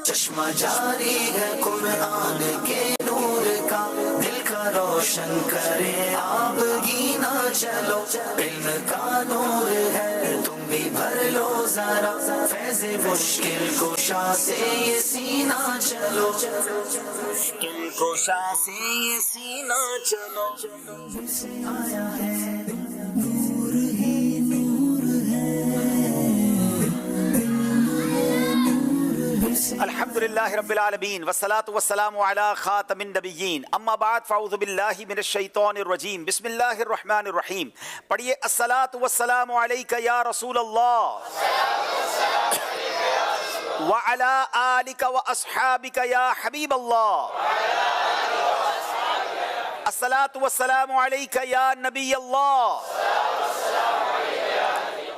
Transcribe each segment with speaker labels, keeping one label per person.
Speaker 1: چشمہ جاری ہے قرآن کے نور کا، دل کا روشن کرے آبگی نہ چلو، علم کا نور ہے تم بھی بھر لو ذرا، فیض مشکل کشا سے یہ سینہ چلو، مشکل کشا سے یہ سینہ چلو، آیا ہے نور ہی نور ہے۔
Speaker 2: الحمدللہ رب العالمین والصلاة والسلام علی خاتم النبیین، اما بعد فاعوذ باللہ من الشیطان الرجیم، بسم اللہ الرحمن الرحیم۔ پڑھیے الصلاة والسلام علیک یا رسول اللہ وعلی آلک واصحابک یا حبیب اللہ، الصلاة والسلام علیک یا نبی اللہ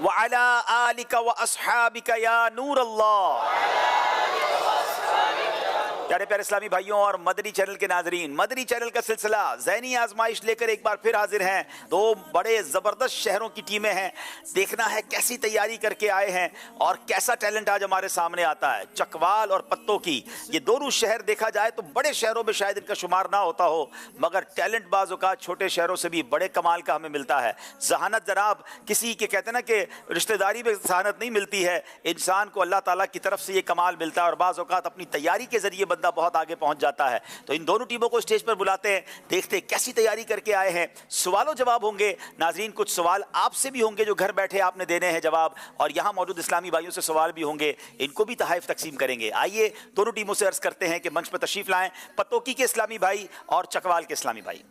Speaker 2: وعلی آلک واصحابک یا نور اللہ۔ پیارے پیارے اسلامی بھائیوں اور مدنی چینل کے ناظرین، مدنی چینل کا سلسلہ ذہنی آزمائش لے کر ایک بار پھر حاضر ہیں۔ دو بڑے زبردست شہروں کی ٹیمیں ہیں، دیکھنا ہے کیسی تیاری کر کے آئے ہیں اور کیسا ٹیلنٹ آج ہمارے سامنے آتا ہے۔ چکوال اور پتوں کی یہ دونوں شہر دیکھا جائے تو بڑے شہروں میں شاید ان کا شمار نہ ہوتا ہو، مگر ٹیلنٹ بعض اوقات چھوٹے شہروں سے بھی بڑے کمال کا ہمیں ملتا ہے۔ ذہانت جناب کسی کے کہتے ہیں نا کہ رشتہ داری میں ذہانت نہیں ملتی ہے، انسان کو اللہ تعالیٰ کی طرف سے یہ کمال ملتا ہے اور بعض اوقات اپنی تیاری کے ذریعے بندہ بہت آگے پہنچ جاتا ہے۔ تو ان دونوں ٹیموں کو اسٹیج پر بلاتے ہیں، دیکھتے ہیں کیسی تیاری کر کے آئے ہیں۔ سوال و جواب ہوں گے ناظرین، کچھ سوال آپ سے بھی ہوں گے جو گھر بیٹھے آپ نے دینے ہیں جواب، اور یہاں موجود اسلامی بھائیوں سے سوال بھی ہوں گے، ان کو بھی تحائف تقسیم کریں گے۔ آئیے دونوں ٹیموں سے عرض کرتے ہیں کہ منچ پر تشریف لائیں، پتوکی کے اسلامی بھائی اور چکوال کے اسلامی بھائی۔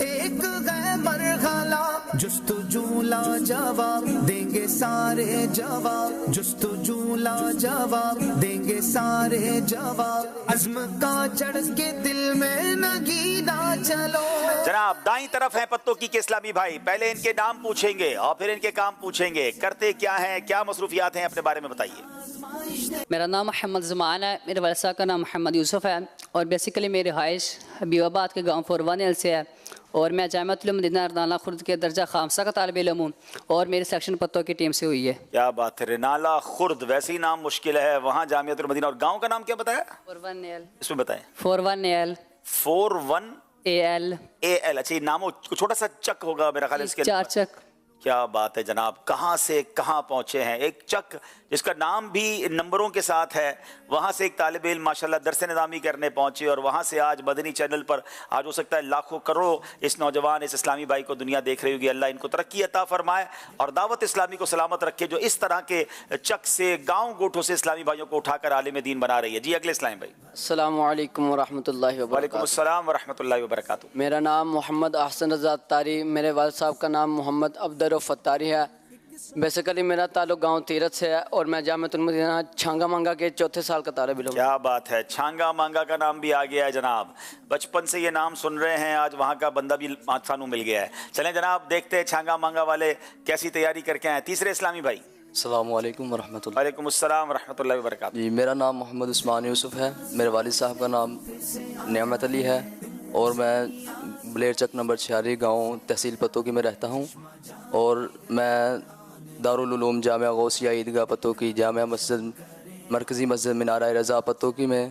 Speaker 1: ایک گئے مرحلہ جستجو لا جواب دیں گے سارے جواب، جستجو لا جواب دیں گے سارے جواب، عزم کا چڑھ کے دل میں نگینا چلو۔
Speaker 2: جناب دائیں طرف ہیں پتوکی کے اسلامی بھائی، پہلے ان کے نام پوچھیں گے اور پھر ان کے کام پوچھیں گے، کرتے کیا ہیں، کیا مصروفیات ہیں، اپنے بارے میں بتائیے۔
Speaker 3: میرا نام محمد زمان ہے، میرے والد صاحب کا نام محمد یوسف ہے، اور بیسیکلی میری رہائش حبیب آباد کے گاؤں 41 سے ہے، اور میں جامعۃ المدینہ ارنالہ خرد کے درجہ خامسہ کا طالب علم ہوں، اور میری سیکشن پتوں کی ٹیم سے ہوئی ہے۔
Speaker 2: کیا بات ہے، رنالہ خرد، ویسے ہی نام مشکل ہے، وہاں جامعۃ المدینہ، اور گاؤں کا نام کیا بتایا؟
Speaker 3: 41AL۔
Speaker 2: اس میں بتائیں۔
Speaker 3: 41AL
Speaker 2: 41AL۔ اچھا یہ ناموں چھوٹا سا چک ہوگا میرا خیال ہے اس کے،
Speaker 3: 4 چک۔
Speaker 2: کیا بات ہے جناب، کہاں سے کہاں پہنچے ہیں۔ ایک چک جس کا نام بھی نمبروں کے ساتھ ہے، وہاں سے ایک طالب علم ماشاءاللہ درس نظامی کرنے پہنچے، اور وہاں سے آج مدنی چینل پر آج ہو سکتا ہے لاکھوں کروڑوں اس نوجوان اس اسلامی بھائی کو دنیا دیکھ رہی ہوگی۔ اللہ ان کو ترقی عطا فرمائے اور دعوت اسلامی کو سلامت رکھے، جو اس طرح کے چک سے گاؤں گوٹھوں سے اسلامی بھائیوں کو اٹھا کر عالم دین بنا رہی ہے۔ جی اگلے اسلامی بھائی۔
Speaker 4: السلام علیکم ورحمۃ اللہ
Speaker 2: وعلیکم
Speaker 4: وبرکاتہ۔
Speaker 2: السلام ورحمۃ اللہ وبرکاتہ۔
Speaker 4: میرا نام محمد احسن رضا تاری، میرے والد صاحب کا نام محمد عبدالرؤف فتاری ہے۔ بیسیکلی میرا تعلق گاؤں تیرت سے ہے، اور میں جامعۃ المدینہ چھانگا مانگا کے 4تھے سال کا طالب علم ہوں۔
Speaker 2: کیا بات ہے، چھانگا مانگا کا نام بھی آ گیا ہے جناب، بچپن سے یہ نام سن رہے ہیں، آج وہاں کا بندہ بھی سانو مل گیا ہے۔ چلیں جناب دیکھتے ہیں چھانگا مانگا والے کیسی تیاری کر کے آئے۔ تیسرے اسلامی بھائی۔
Speaker 5: السلام علیکم ورحمۃ اللہ۔
Speaker 2: وعلیکم السلام ورحمۃ اللہ وبرکاتہ۔
Speaker 5: جی میرا نام محمد عثمان یوسف ہے، میرے والد صاحب کا نام نعمت علی ہے، اور میں بلیر چک نمبر 46 گاؤں تحصیل پتوکی میں رہتا ہوں، اور میں دارالعلوم جامعہ غوثیہ عیدگاہ پتوکی، جامعہ مسجد مرکزی مسجد منارہ رضا پتوکی میں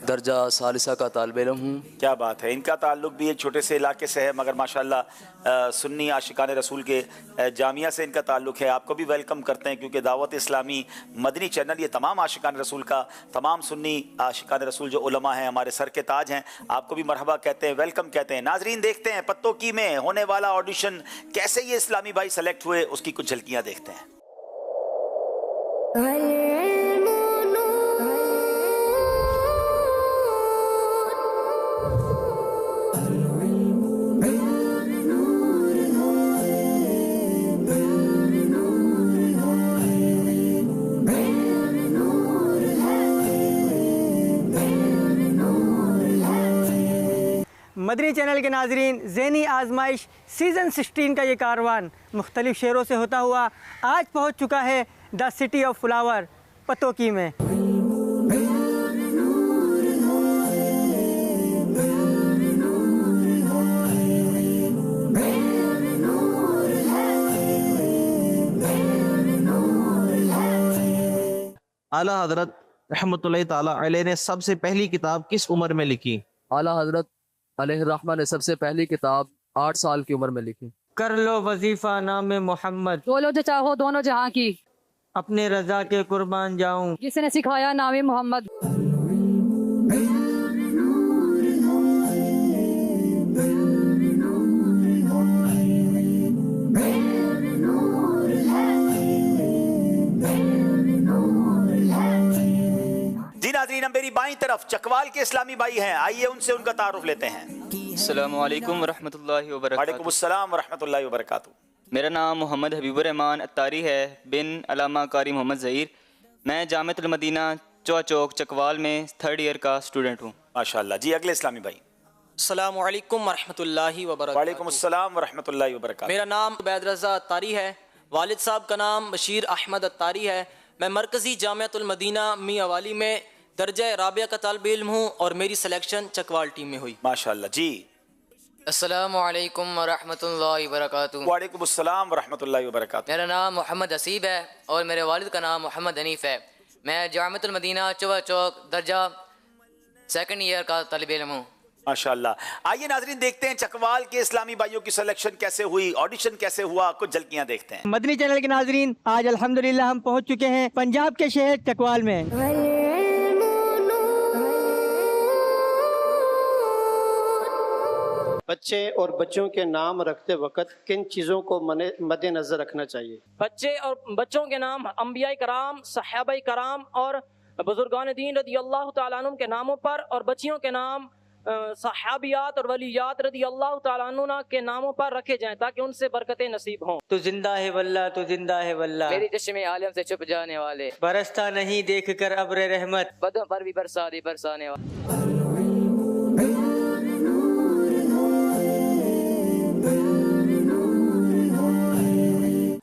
Speaker 5: درجہ ثالثہ کا طالب علم ہوں۔
Speaker 2: کیا بات ہے، ان کا تعلق بھی ایک چھوٹے سے علاقے سے ہے، مگر ماشاءاللہ سنی عاشقان رسول کے جامعہ سے ان کا تعلق ہے۔ آپ کو بھی ویلکم کرتے ہیں، کیونکہ دعوت اسلامی مدنی چینل یہ تمام عاشقان رسول کا، تمام سنی عاشقان رسول جو علماء ہیں ہمارے سر کے تاج ہیں، آپ کو بھی مرحبا کہتے ہیں، ویلکم کہتے ہیں۔ ناظرین دیکھتے ہیں پتوکی میں ہونے والا آڈیشن کیسے یہ اسلامی بھائی سلیکٹ ہوئے، اس کی کچھ جھلکیاں دیکھتے ہیں۔
Speaker 6: مدنی چینل کے ناظرین، ذہنی آزمائش سیزن 16 کا یہ کاروان مختلف شہروں سے ہوتا ہوا آج پہنچ چکا ہے the city of flower Pattoki میں۔
Speaker 7: اعلیٰ حضرت رحمۃ اللہ تعالیٰ علیہ نے سب سے پہلی کتاب کس عمر میں لکھی؟
Speaker 5: اعلیٰ حضرت علیہ الرحمہ نے سب سے پہلی کتاب 8 سال کی عمر میں لکھی۔
Speaker 6: کر لو وظیفہ نام محمد،
Speaker 3: بولو جو چاہو دونوں جہاں کی،
Speaker 6: اپنے رضا کے قربان جاؤں۔
Speaker 3: جس نے سکھایا نام محمد۔
Speaker 2: جی ناظرین، میری بائیں طرف چکوال کے اسلامی بھائی ہیں، آئیے ان سے ان کا تعارف لیتے ہیں۔
Speaker 8: السلام علیکم ورحمۃ اللہ وبرکاتہ۔
Speaker 2: وعلیکم السلام ورحمۃ اللہ وبرکاتہ۔
Speaker 8: میرا نام محمد حبیب الرحمان اتاری ہے بن علامہ قاری محمد ظہیر۔ میں جامعۃ المدینہ چوا چوک چکوال میں 3rd ایئر کا اسٹوڈنٹ ہوں۔
Speaker 2: ماشاءاللہ۔ جی اگلے اسلامی بھائی۔
Speaker 9: السلام علیکم ورحمۃ اللہ وبرکاتہ۔
Speaker 2: وعلیکم السلام ورحمۃ اللہ وبرکاتہ۔
Speaker 9: میرا نام عبید رضا اتاری ہے، والد صاحب کا نام بشیر احمد اتاری ہے۔ میں مرکزی جامعۃ المدینہ میاں والی میں درجہ رابعہ کا طالب علم ہوں اور میری سلیکشن چکوال ٹیم میں ہوئی۔
Speaker 2: ماشاءاللہ۔ جی
Speaker 10: السلام علیکم ورحمۃ اللہ وبرکاتہ۔
Speaker 2: وعلیکم السلام ورحمۃ اللہ وبرکاتہ۔
Speaker 10: میرا نام محمد حسیب ہے اور میرے والد کا نام محمد حنیف ہے۔ میں جامعۃ المدینہ چوا چوک درجہ 2nd ایئر کا طالب علم ہوں۔
Speaker 2: ماشاءاللہ۔ آئیے ناظرین دیکھتے ہیں چکوال کے اسلامی بھائیوں کی سلیکشن کیسے ہوئی، آڈیشن کیسے ہوا، کچھ جھلکیاں دیکھتے ہیں۔
Speaker 6: مدنی چینل کے ناظرین، آج الحمدللہ ہم پہنچ چکے ہیں پنجاب کے شہر چکوال میں۔
Speaker 11: بچے اور بچوں کے نام رکھتے وقت کن چیزوں کو مد نظر رکھنا چاہیے؟
Speaker 9: بچے اور بچوں کے نام انبیاء کرام، صحابہ کرام اور بزرگان دین رضی اللہ تعالیٰ عنہ کے ناموں پر، اور بچیوں کے نام صحابیات اور ولیات رضی اللہ تعالیٰ عنہ کے ناموں پر رکھے جائیں تاکہ ان سے برکتیں نصیب ہوں۔
Speaker 6: تو زندہ ہے واللہ، تو زندہ ہے واللہ،
Speaker 10: میری چشم عالم سے چھپ جانے والے،
Speaker 6: برستا نہیں دیکھ کر ابر رحمت،
Speaker 10: بدوں پر بھی برسانے والے۔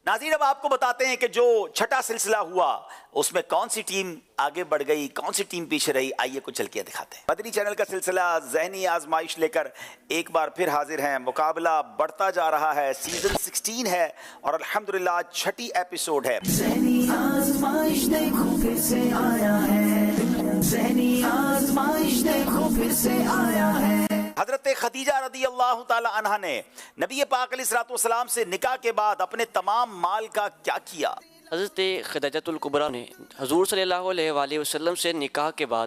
Speaker 2: ناظرین اب آپ کو بتاتے ہیں کہ جو چھٹا سلسلہ ہوا اس میں کون سی ٹیم آگے بڑھ گئی، کون سی ٹیم پیچھے رہی، آئیے کچھ جھلکیاں دکھاتے ہیں۔ مدنی چینل کا سلسلہ ذہنی آزمائش لے کر ایک بار پھر حاضر ہیں۔ مقابلہ بڑھتا جا رہا ہے، سیزن 16 ہے اور الحمدللہ 6ٹی ایپیسوڈ ہے۔
Speaker 1: ذہنی آزمائش دیکھو پھر سے آیا ہے، ذہنی آزمائش دیکھو پھر سے آیا ہے۔
Speaker 2: حضرت خدیجہ رضی اللہ تعالی عنہ نے نبی پاک علیہ الصلوۃ والسلام سے نکاح کے بعد اپنے تمام مال کا کیا کیا؟
Speaker 9: حضرت خدیجہ الکبریٰ نے حضور صلی اللہ علیہ وآلہ وسلم سے نکاح کے بعد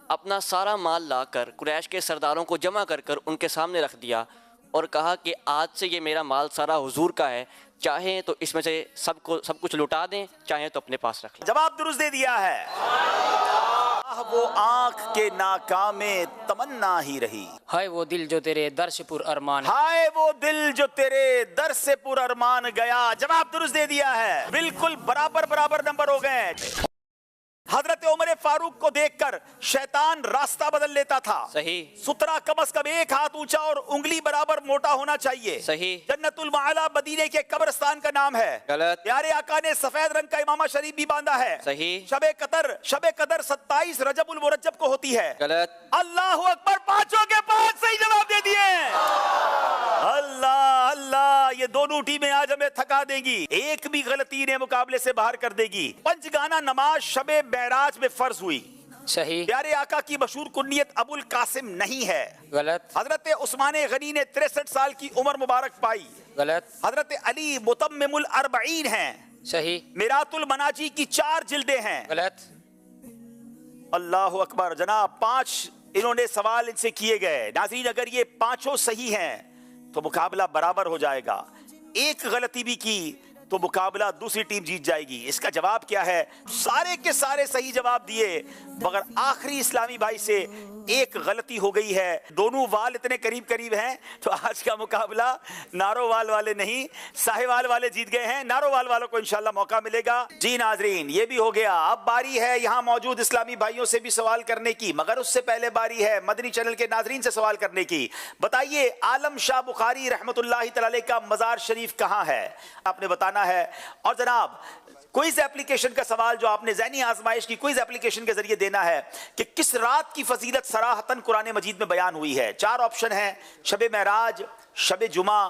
Speaker 9: اپنا سارا مال لا کر قریش کے سرداروں کو جمع کر کر ان کے سامنے رکھ دیا اور کہا کہ آج سے یہ میرا مال سارا حضور کا ہے، چاہیں تو اس میں سے سب کچھ لٹا دیں، چاہیں تو اپنے پاس رکھ لیں۔
Speaker 2: جواب درست دے دیا ہے۔ وہ آنکھ کے ناکام تمنا ہی رہی،
Speaker 10: ہائے وہ دل جو تیرے در سے پر ارمان،
Speaker 2: ہائے وہ دل جو تیرے در سے پر ارمان گیا۔ جواب درست دے دیا ہے، بالکل برابر نمبر ہو گئے۔ حضرت عمر فاروق کو دیکھ کر شیطان راستہ بدل لیتا تھا۔
Speaker 9: صحیح۔
Speaker 2: سترہ کم از کم 1 ہاتھ اونچا اور انگلی برابر موٹا ہونا چاہیے۔
Speaker 9: صحیح۔
Speaker 2: جنت المعلا مدینے کے قبرستان کا نام ہے۔
Speaker 9: غلط۔
Speaker 2: پیارے آقا نے سفید رنگ کا امامہ شریف بھی باندھا ہے۔
Speaker 9: صحیح۔
Speaker 2: شب قدر 27 رجب المرجب کو ہوتی ہے۔
Speaker 9: غلط۔
Speaker 2: اللہ اکبر، 5 کے 5 صحیح جواب دے دیے۔ اللہ، یہ دونوں ٹیمیں آج ہمیں تھکا دیں گی، ایک بھی غلطی نے مقابلے سے باہر کر دے گی۔ 5 گانا نماز شب معراج میں فرض ہوئی۔
Speaker 10: صحیح۔
Speaker 2: پیارے آقا کی مشہور کنیت ابو القاسم نہیں ہے۔
Speaker 10: غلط۔
Speaker 2: حضرت عثمان غنی نے 63 سال کی عمر مبارک پائی۔
Speaker 10: غلط۔
Speaker 2: حضرت علی متمم الاربعین ہیں۔
Speaker 10: صحیح۔
Speaker 2: میرات المناجی کی 4 جلدیں ہیں۔
Speaker 10: غلط۔
Speaker 2: اللہ اکبر جناب، 5 انہوں نے سوال ان سے کیے گئے۔ ناظرین اگر یہ 5 صحیح ہیں تو مقابلہ برابر ہو جائے گا، ایک غلطی بھی کی تو مقابلہ دوسری ٹیم جیت جائے گی۔ اس کا جواب کیا ہے؟ سارے کے سارے صحیح جواب دیے مگر آخری اسلامی بھائی سے ایک غلطی ہو گئی ہے۔ دونوں وال اتنے قریب ہیں تو آج کا مقابلہ نارووال والے نہیں، ساہیوال والے جیت گئے ہیں۔ نارووال والوں کو انشاءاللہ موقع ملے گا۔ جی ناظرین یہ بھی ہو گیا، اب باری ہے یہاں موجود اسلامی بھائیوں سے بھی سوال کرنے کی، مگر اس سے پہلے باری ہے مدنی چینل کے ناظرین سے سوال کرنے کی۔ بتائیے عالم شاہ بخاری رحمۃ اللہ تعالی کا مزار شریف کہاں ہے؟ آپ نے بتانا ہے۔ اور جناب کوئز اپلیکیشن کا سوال جو آپ نے ذہنی آزمائش کی کوئز اپلیکیشن کے ذریعے دینا ہے کہ کس رات کی فضیلت صراحتاً قرآن مجید میں بیان ہوئی ہے؟ 4 آپشن ہیں: شب معراج، شب جمعہ،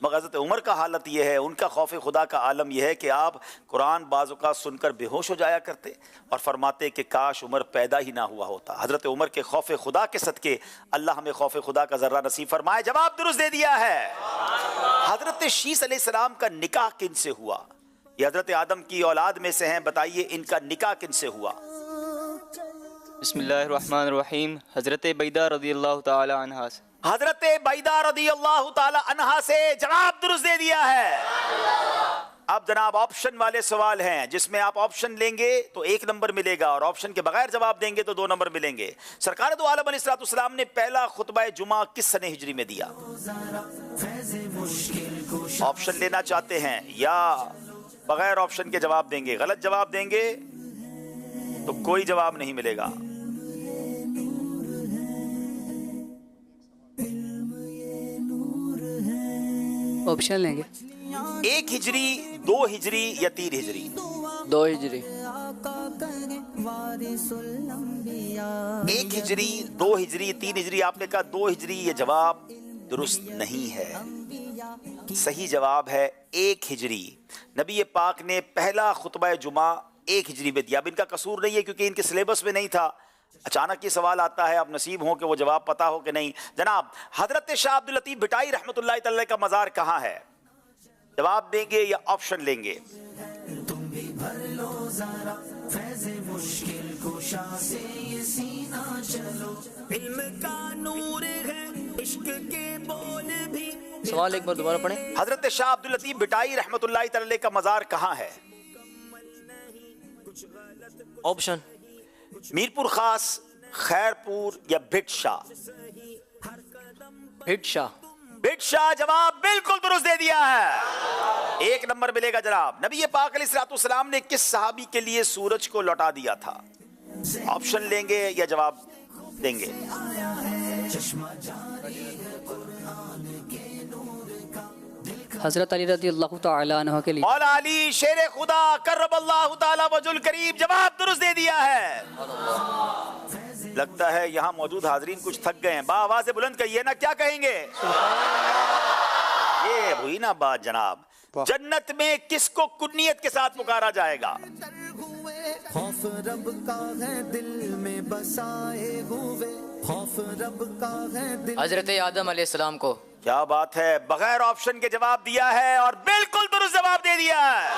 Speaker 2: مگر حضرت عمر کا حالت یہ ہے، ان کا خوف خدا کا عالم یہ ہے کہ آپ قرآن بعض اوقات سن کر بے ہوش ہو جایا کرتے اور فرماتے کہ کاش عمر پیدا ہی نہ ہوا ہوتا۔ حضرت عمر کے خوف خدا کے صدقے اللہ ہمیں خوف خدا کا ذرہ نصیب فرمائے۔ جواب درست دے دیا ہے۔ حضرت شیث علیہ السلام کا نکاح کن سے ہوا؟ یہ حضرت آدم کی اولاد میں سے ہیں، بتائیے ان کا نکاح کن سے ہوا؟
Speaker 8: بسم اللہ الرحمن الرحیم، حضرت بیدہ رضی اللہ تعالی عنہ سے۔
Speaker 2: حضرت بیدہ رضی اللہ تعالی عنہا سے، جواب درست دے دیا ہے۔ اب جناب آپشن والے سوال ہیں جس میں آپ آپشن لیں گے تو 1 نمبر ملے گا اور آپشن کے بغیر جواب دیں گے تو 2 نمبر ملیں گے۔ سرکار دو عالم علیہ السلام نے پہلا خطبہ جمعہ کس سنہ ہجری میں دیا؟ آپشن لینا چاہتے ہیں یا بغیر آپشن کے جواب دیں گے؟ غلط جواب دیں گے تو کوئی جواب نہیں ملے گا۔
Speaker 3: آپشن لیں گے
Speaker 2: 1 ہجری، 2 ہجری یا 3 ہجری؟
Speaker 4: 2 ہجری۔
Speaker 2: 1 ہجری، 2 ہجری، 3 ہجری؟ آپ نے کہا 2 ہجری، یہ جواب درست نہیں ہے۔ صحیح جواب ہے 1 ہجری۔ نبی پاک نے پہلا خطبہ جمعہ 1 ہجری میں دیا۔ اب ان کا قصور نہیں ہے کیونکہ ان کے سلیبس میں نہیں تھا، اچانک یہ سوال آتا ہے، اب نصیب ہو کہ وہ جواب پتا ہو کہ نہیں۔ جناب حضرت شاہ عبداللطیف بھٹائی رحمۃ اللہ تعالی کا مزار کہاں ہے؟ جواب دیں گے یا آپشن لیں گے؟
Speaker 12: سوال ایک بار دوبارہ پڑھیں۔
Speaker 2: حضرت شاہ عبداللطیف بھٹائی رحمۃ اللہ تعالی کا مزار کہاں ہے؟
Speaker 12: آپشن
Speaker 2: میرپور خاص، خیرپور یا بھٹ شاہ؟
Speaker 12: بھٹ شاہ۔
Speaker 2: بھٹ شاہ جواب بالکل درست دے دیا ہے، 1 نمبر ملے گا جناب۔ نبی پاک علیہ السلام نے کس صحابی کے لیے سورج کو لوٹا دیا تھا؟ آپشن لیں گے یا جواب دیں گے؟
Speaker 3: حضرت علی رضی اللہ تعالیٰ عنہ کے لیے۔
Speaker 2: مولا علی شیر خدا کرب اللہ تعالی وجہ الکریم، جواب درست دے دیا ہے۔ لگتا ہے یہاں موجود حاضرین کچھ تھک گئے ہیں، با آواز بلند کہیے نا، کیا کہیں گے؟ یہ ہوئی نا بات جناب۔ جنت میں کس کو کنیت کے ساتھ پکارا جائے گا؟
Speaker 1: خوف رب کا ہے دل میں بسائے ہوئے، خوف رب کا ہے دل۔
Speaker 10: حضرت آدم علیہ السلام کو۔
Speaker 2: کیا بات ہے، بغیر آپشن کے جواب دیا ہے اور بالکل درست جواب دے دیا ہے۔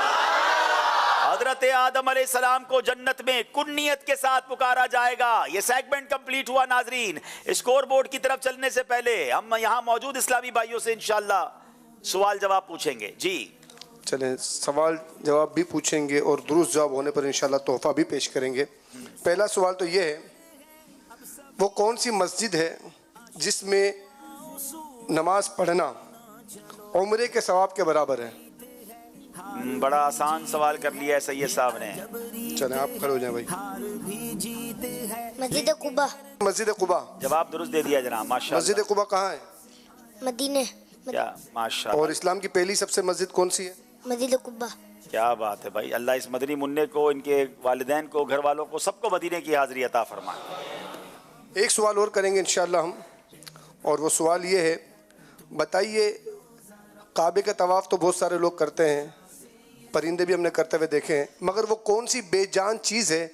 Speaker 2: حضرت آدم علیہ السلام کو جنت میں کنیت کے ساتھ پکارا جائے گا۔ یہ سیگمنٹ کمپلیٹ ہوا ناظرین۔ اسکور بورڈ کی طرف چلنے سے پہلے ہم یہاں موجود اسلامی بھائیوں سے انشاءاللہ سوال جواب پوچھیں گے۔ جی
Speaker 13: چلیں، سوال جواب بھی پوچھیں گے اور درست جواب ہونے پر انشاءاللہ تحفہ بھی پیش کریں گے۔ پہلا سوال تو یہ ہے، وہ کون سی مسجد ہے جس میں نماز پڑھنا عمرے کے ثواب کے برابر ہے؟
Speaker 2: بڑا آسان سوال کر لیا ہے سید صاحب نے۔
Speaker 13: چلیں آپ کھڑے ہو جائیں بھائی۔
Speaker 14: مسجد قباء۔
Speaker 13: مسجد قباء
Speaker 2: جواب درست دے دیا جناب، ماشاءاللہ۔
Speaker 13: مسجد قباء کہاں ہے؟
Speaker 14: مدینے۔
Speaker 2: کیا ماشاءاللہ۔
Speaker 13: اور اسلام کی پہلی سب سے مسجد کون سی ہے؟
Speaker 14: مسجد قباء۔
Speaker 2: کیا بات ہے بھائی، اللہ اس مدنی منع کو، ان کے والدین کو، گھر والوں کو، سب کو مدینے کی حاضری عطا فرمائے۔
Speaker 13: ایک سوال اور کریں گے انشاءاللہ ہم، اور وہ سوال یہ ہے، بتائیے کعبے کا طواف تو بہت سارے لوگ کرتے ہیں، پرندے بھی ہم نے کرتے ہوئے دیکھے ہیں، مگر وہ کون سی بے جان چیز ہے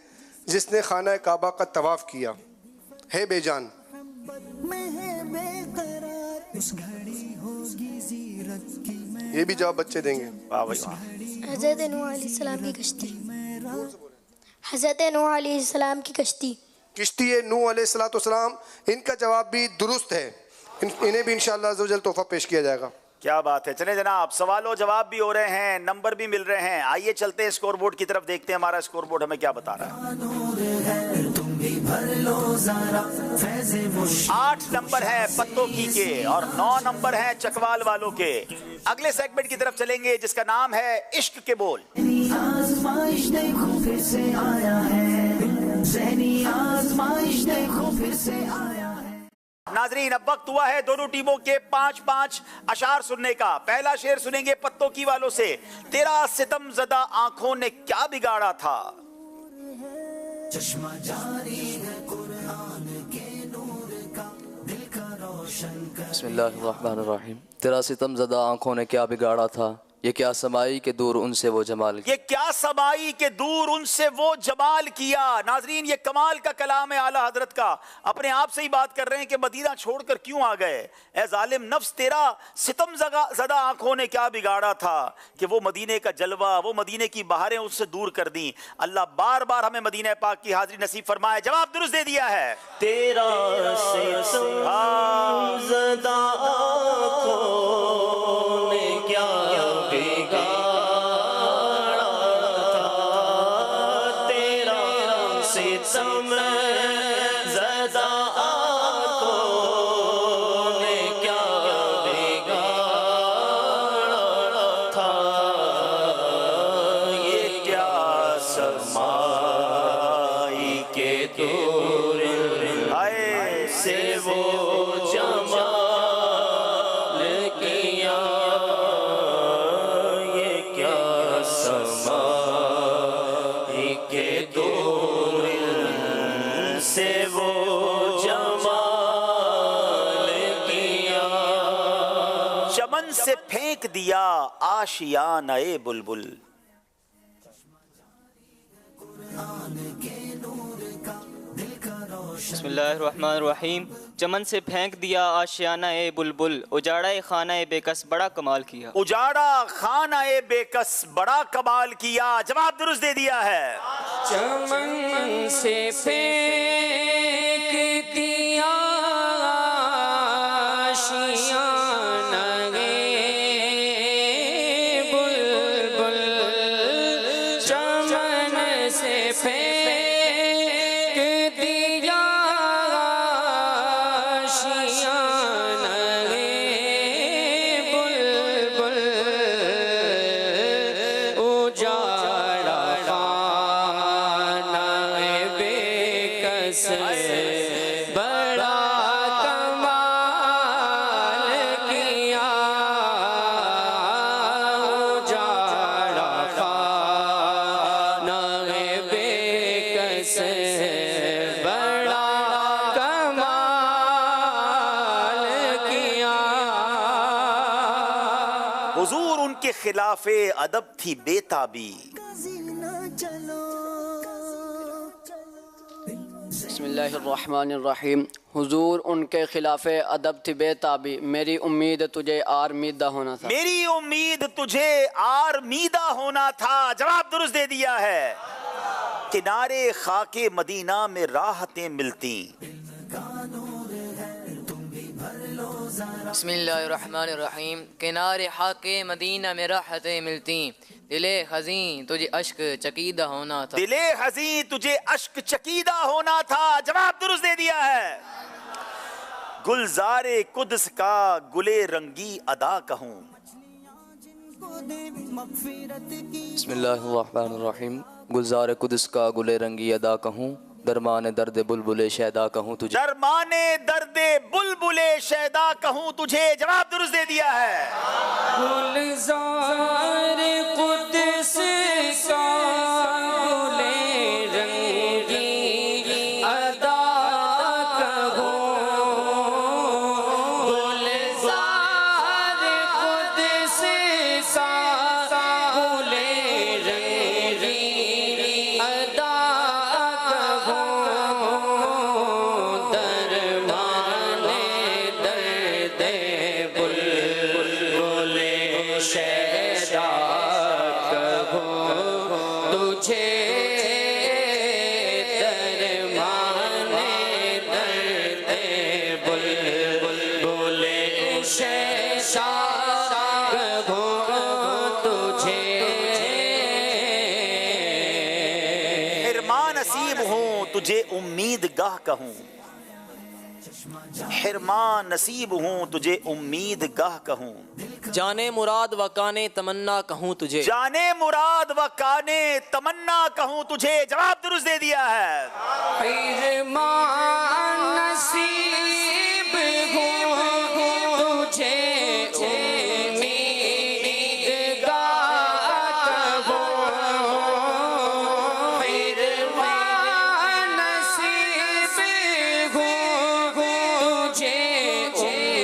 Speaker 13: جس نے خانہ کعبہ کا طواف کیا ہے؟ بے جان۔ یہ بھی جواب بچے دیں گے۔
Speaker 14: حضرت نوح علیہ السلام کی کشتی۔ حضرت نوح علیہ السلام کی کشتی۔
Speaker 13: کشتی نوح علیہ السلام، ان کا جواب بھی درست ہے، انہیں بھی انشاءاللہ عز و جل تحفہ پیش کیا جائے گا۔
Speaker 2: کیا بات ہے، چلیں جناب، سوال و جواب بھی ہو رہے ہیں، نمبر بھی مل رہے ہیں۔ آئیے چلتے ہیں اسکور بورڈ کی طرف، دیکھتے ہیں ہمارا اسکور بورڈ ہمیں کیا بتا رہا ہے۔ 8 نمبر ہے پتوں کی کے اور 9 نمبر ہے چکوال والوں کے۔ اگلے سیگمنٹ کی طرف چلیں گے جس کا نام ہے عشق کے بول۔
Speaker 1: آزمائش دیکھو پھر سے آیا ہے، ذہنی آزمائش دیکھو پھر سے آیا ہے۔
Speaker 2: ناظرین اب وقت ہوا ہے دونوں ٹیموں کے 5-5 اشعار سننے کا۔ پہلا شعر سنیں گے پتوں کی والوں سے۔ تیرا ستم زدہ آنکھوں نے کیا بگاڑا تھا؟ چشمہ جاری ہے قرآن کے نور کا، دل کا روشن
Speaker 5: بسم اللہ الرحمن الرحیم. تیرا ستم زدہ آنکھوں نے کیا بگاڑا تھا، یہ کیا سمائی کہ دور ان سے وہ جمال کیا.
Speaker 2: یہ کیا سمائی کہ دور ان سے وہ جمال کیا. ناظرین یہ کمال کا کلام ہے اعلیٰ حضرت کا. اپنے آپ سے ہی بات کر رہے ہیں کہ مدینہ چھوڑ کر کیوں آ گئے. اے ظالم نفس تیرا ستم زدہ آنکھوں نے کیا بگاڑا تھا کہ وہ مدینے کا جلوہ، وہ مدینے کی بہاریں اس سے دور کر دیں. اللہ بار بار ہمیں مدینہ پاک کی حاضری نصیب فرمائے. جواب درست دے دیا ہے.
Speaker 15: تیرا ستم زدہ آنکھوں نے کیا ستم زدہ آنکھوں نے کیا بگاڑا تھا، یہ کیا سمائی کے دور سے وہ جمال کیا، یہ کیا سمائی کے دور سے وہ جمال کیا.
Speaker 2: چمن سے پھینک دیا آشیانہ بلبل.
Speaker 8: بسم اللہ الرحمن الرحیم. چمن سے پھینک دیا آشیانہ بلبل، اجاڑا خانہ بے کس بڑا کمال کیا.
Speaker 2: اجاڑا خانہ بے کس بڑا کمال کیا. جواب درست دے دیا ہے.
Speaker 15: چمن سے پھینک دیا آشیانہ بلبل، چمن سے پھینک دیا آشیانہ بلبل، اجاڑا بڑا کمال کیا. اجاڑا خانہ بے کس بڑا کمال کیا.
Speaker 2: حضور ان کے خلاف ادب تھی بے تابی.
Speaker 4: بسم اللہ الرحمن الرحیم. حضور ان کے خلاف ادب تھی بے تابی، میری امید تجھے آرمیدہ ہونا تھا.
Speaker 2: میری امید تجھے آرمیدہ ہونا تھا. جواب درست دے دیا ہے. کنارے خاک مدینہ میں راحتیں ملتی.
Speaker 10: بسم اللہ الرحمن الرحیم. کنارے خاک مدینہ میں راحتیں ملتی، دل حزین تجھے اشک چکیدہ ہونا تھا.
Speaker 2: دل حزین تجھے اشک چکیدہ ہونا تھا. جواب درست دے دیا ہے. گلزار قدس کا گلے رنگی ادا کہوں.
Speaker 5: بسم اللہ الرحمن الرحیم. گلزار قدس کا گلے رنگی ادا کہوں، درمان درد بلبل شیدا کہوں تجھے.
Speaker 2: درمان درد بلبل شیدا کہوں تجھے. جواب درست دے دیا ہے.
Speaker 15: گلزار قدس کا گلے رنگی ادا کہوں، گلزار قدس کا گلے رنگی ادا
Speaker 2: تجھے امید گاہ کہوں. حرمان نصیب ہوں تجھے امید گاہ کہوں.
Speaker 12: جانے مراد و کانے تمنا کہوں تجھے.
Speaker 2: جانے مراد و کانے تمنا کہوں تجھے. جواب درست دے دیا ہے.
Speaker 15: حرمان نصیب ہوں تجھے امید گاہ کہوں. حرمان نصیب ہوں تجھے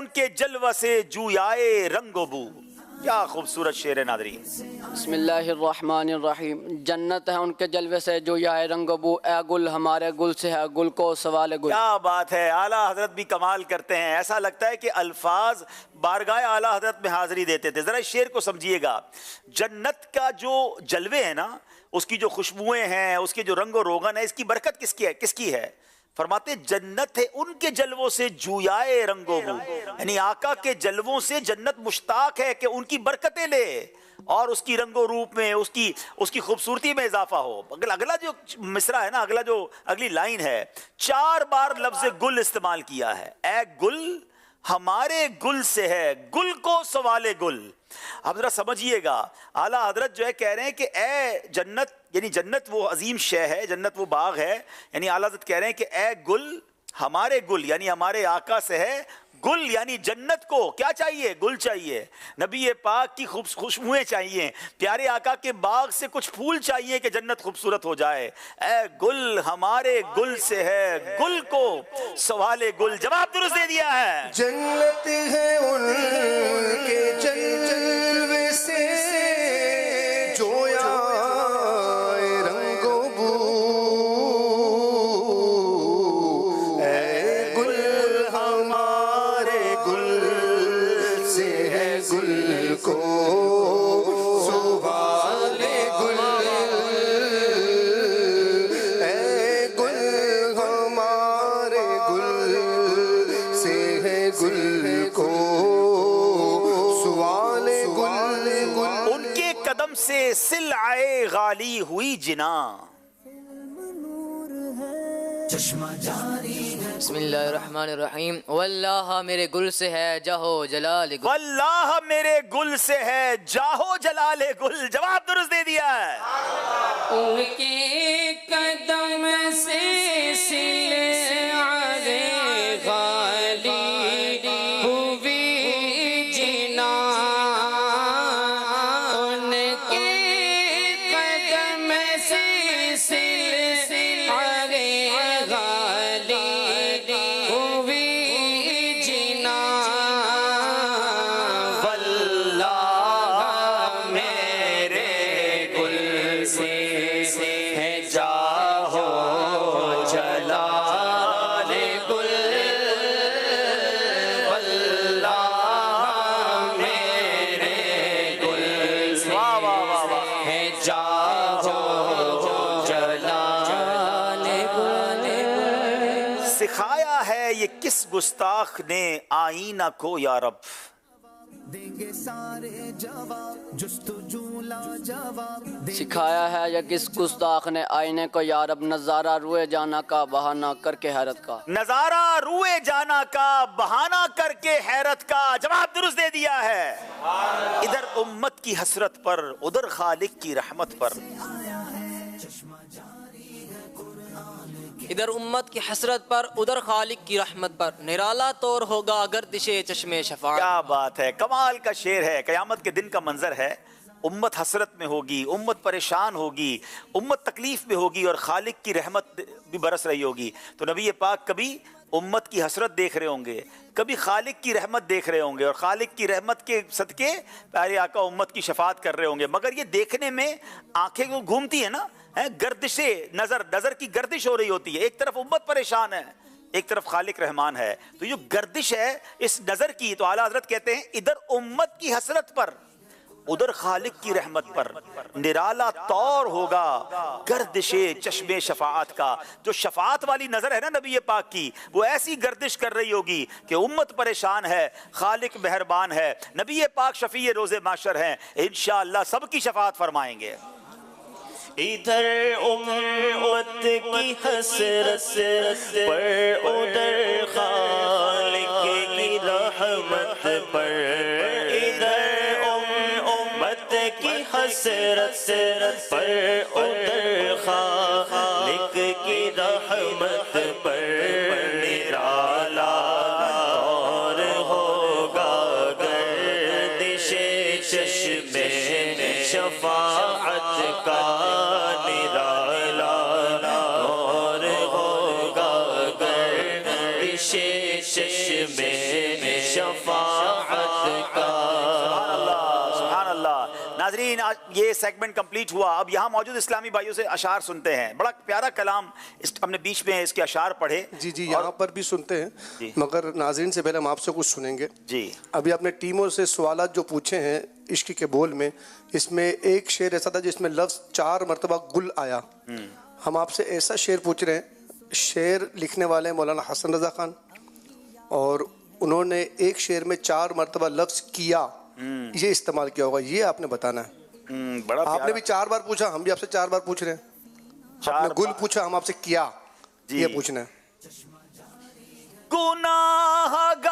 Speaker 2: ان کے جلوہ سے جویائے رنگ و بو. کیا خوبصورت شعر ہے ناظرین.
Speaker 4: بسم اللہ الرحمن الرحیم. جنت ہے ان کے جلوے سے جو یا رنگ و بو، اے گل ہمارے گل سے ہے گل کو سوال گل.
Speaker 2: کیا بات ہے. اعلیٰ حضرت بھی کمال کرتے ہیں. ایسا لگتا ہے کہ الفاظ بارگاہ اعلیٰ حضرت میں حاضری دیتے تھے. ذرا اس شعر کو سمجھیے گا. جنت کا جو جلوے ہیں نا، اس کی جو خوشبوئیں ہیں، اس کے جو رنگ و روغن ہے، اس کی برکت کس کی ہے؟ فرماتے جنت ہے ان کے جلووں سے جویائے رنگ و بو، یعنی آقا کے جلووں سے جنت مشتاق ہے کہ ان کی برکتیں لے اور اس کی رنگ و روپ میں، اس کی خوبصورتی میں اضافہ ہو. اگلا جو مصرع ہے نا، اگلی لائن ہے، 4 بار لفظ گل استعمال کیا ہے. اے گل ہمارے گل سے ہے گل کو سوال گل. اب ذرا سمجھیے گا، اعلیٰ حضرت جو ہے کہہ رہے ہیں کہ اے جنت، یعنی جنت وہ عظیم شے ہے، جنت وہ باغ ہے، یعنی اعلیٰ حضرت کہہ رہے ہیں کہ اے گل ہمارے گل، یعنی ہمارے آقا سے ہے گل، یعنی جنت کو کیا چاہیے؟ گل چاہیے. نبی پاک کی خوشبوئیں چاہیے، پیارے آقا کے باغ سے کچھ پھول چاہیے کہ جنت خوبصورت ہو جائے. اے گل ہمارے گل سے ہے گل کو سوال گل. جواب درست دے دیا ہے.
Speaker 13: جنت ہے ان کے جلوے سے جویا رنگ و بو، اے گل ہمارے گل سے ہے گل کو سوال گل، اے گل ہمارے گل سے ہے گل کو سوال گل.
Speaker 2: ان کے قدم سے سلعے غالی ہوئی جنا.
Speaker 10: بسم اللہ الرحمن الرحیم. واللہ میرے گل سے ہے جاہو جلال گل.
Speaker 2: واللہ میرے گل سے ہے جاہو جلال گل. جواب درست دے دیا ہے.
Speaker 15: ان کے قدم سے سلعے غالی ہوئی جنا. ان کے قدم سے سلعے غالی ہوئی جنا.
Speaker 2: واللہ میرے گل سے ہے جاہو جلال گل. واللہ میرے گل سے ہے جاہو جلال گل. سکھایا ہے یہ کس گستاخ نے آئینہ کو یا رب.
Speaker 4: سکھایا ہے یا کس گستاخ نے آئینے کو یا رب، نظارہ روئے جانا کا بہانہ کر کے حیرت کا.
Speaker 2: نظارہ روئے جانا کا بہانہ کر کے حیرت کا. جواب درست دے دیا ہے. ادھر امت کی حسرت پر ادھر خالق کی رحمت پر.
Speaker 12: ادھر امت کی حسرت پر ادھر خالق کی رحمت پر، نرالا طور ہوگا گردش چشم شفاعت.
Speaker 2: کیا بات ہے. کمال کا شعر ہے. قیامت کے دن کا منظر ہے. امت حسرت میں ہوگی، امت پریشان ہوگی، امت تکلیف میں ہوگی اور خالق کی رحمت بھی برس رہی ہوگی. تو نبی پاک کبھی امت کی حسرت دیکھ رہے ہوں گے، کبھی خالق کی رحمت دیکھ رہے ہوں گے، اور خالق کی رحمت کے صدقے پیارے آقا امت کی شفاعت کر رہے ہوں گے. مگر یہ دیکھنے میں آنکھیں کو گھومتی ہیں نا، گردش نظر کی گردش ہو رہی ہوتی ہے. ایک طرف امت پریشان ہے، ایک طرف خالق رحمان ہے. تو جو گردش ہے اس نظر کی، تو اعلیٰ حضرت کہتے ہیں ادھر امت کی حسرت پر ادھر خالق کی رحمت پر نرالا طور ہوگا گردش چشم شفاعت کا. جو شفاعت والی نظر ہے نا نبی پاک کی، وہ ایسی گردش کر رہی ہوگی کہ امت پریشان ہے، خالق مہربان ہے، نبی پاک شفیع روز محشر ہیں، انشاءاللہ سب کی شفاعت فرمائیں گے.
Speaker 16: ادھر امت کی حسرت پر ادھر خالق کی رحمت پر. ادھر امت کی حسرت پر ادھر خالق کی رحمت پر. نرالا طور ہوگا گردش چشم شفاعت کا.
Speaker 2: یہ سیگمنٹ کمپلیٹ ہوا. اب یہاں موجود اسلامی بھائیوں سے اشعار سنتے ہیں. بڑا پیارا کلام ہم نے بیچ میں اس کے اشعار پڑھے.
Speaker 13: جی جی یہاں پر بھی سنتے ہیں مگر ناظرین سے پہلے ہم آپ سے کچھ سنیں گے.
Speaker 2: جی
Speaker 13: ابھی آپ نے ٹیموں سے سوالات جو پوچھے ہیں عشق کے بول میں, اس میں ایک شعر ایسا تھا جس میں لفظ 4 مرتبہ گل آیا. ہم آپ سے ایسا شعر پوچھ رہے ہیں. شعر لکھنے والے مولانا حسن رضا خان, اور انہوں نے ایک شعر میں 4 مرتبہ لفظ کیا یہ استعمال کیا ہوگا, یہ آپ نے بتانا ہے. آپ نے بھی 4 بار پوچھا, ہم بھی آپ سے 4 بار پوچھ رہے ہیں. آپ نے گل پوچھا, ہم آپ سے کیا یہ پوچھنا ہے.
Speaker 2: گناہگار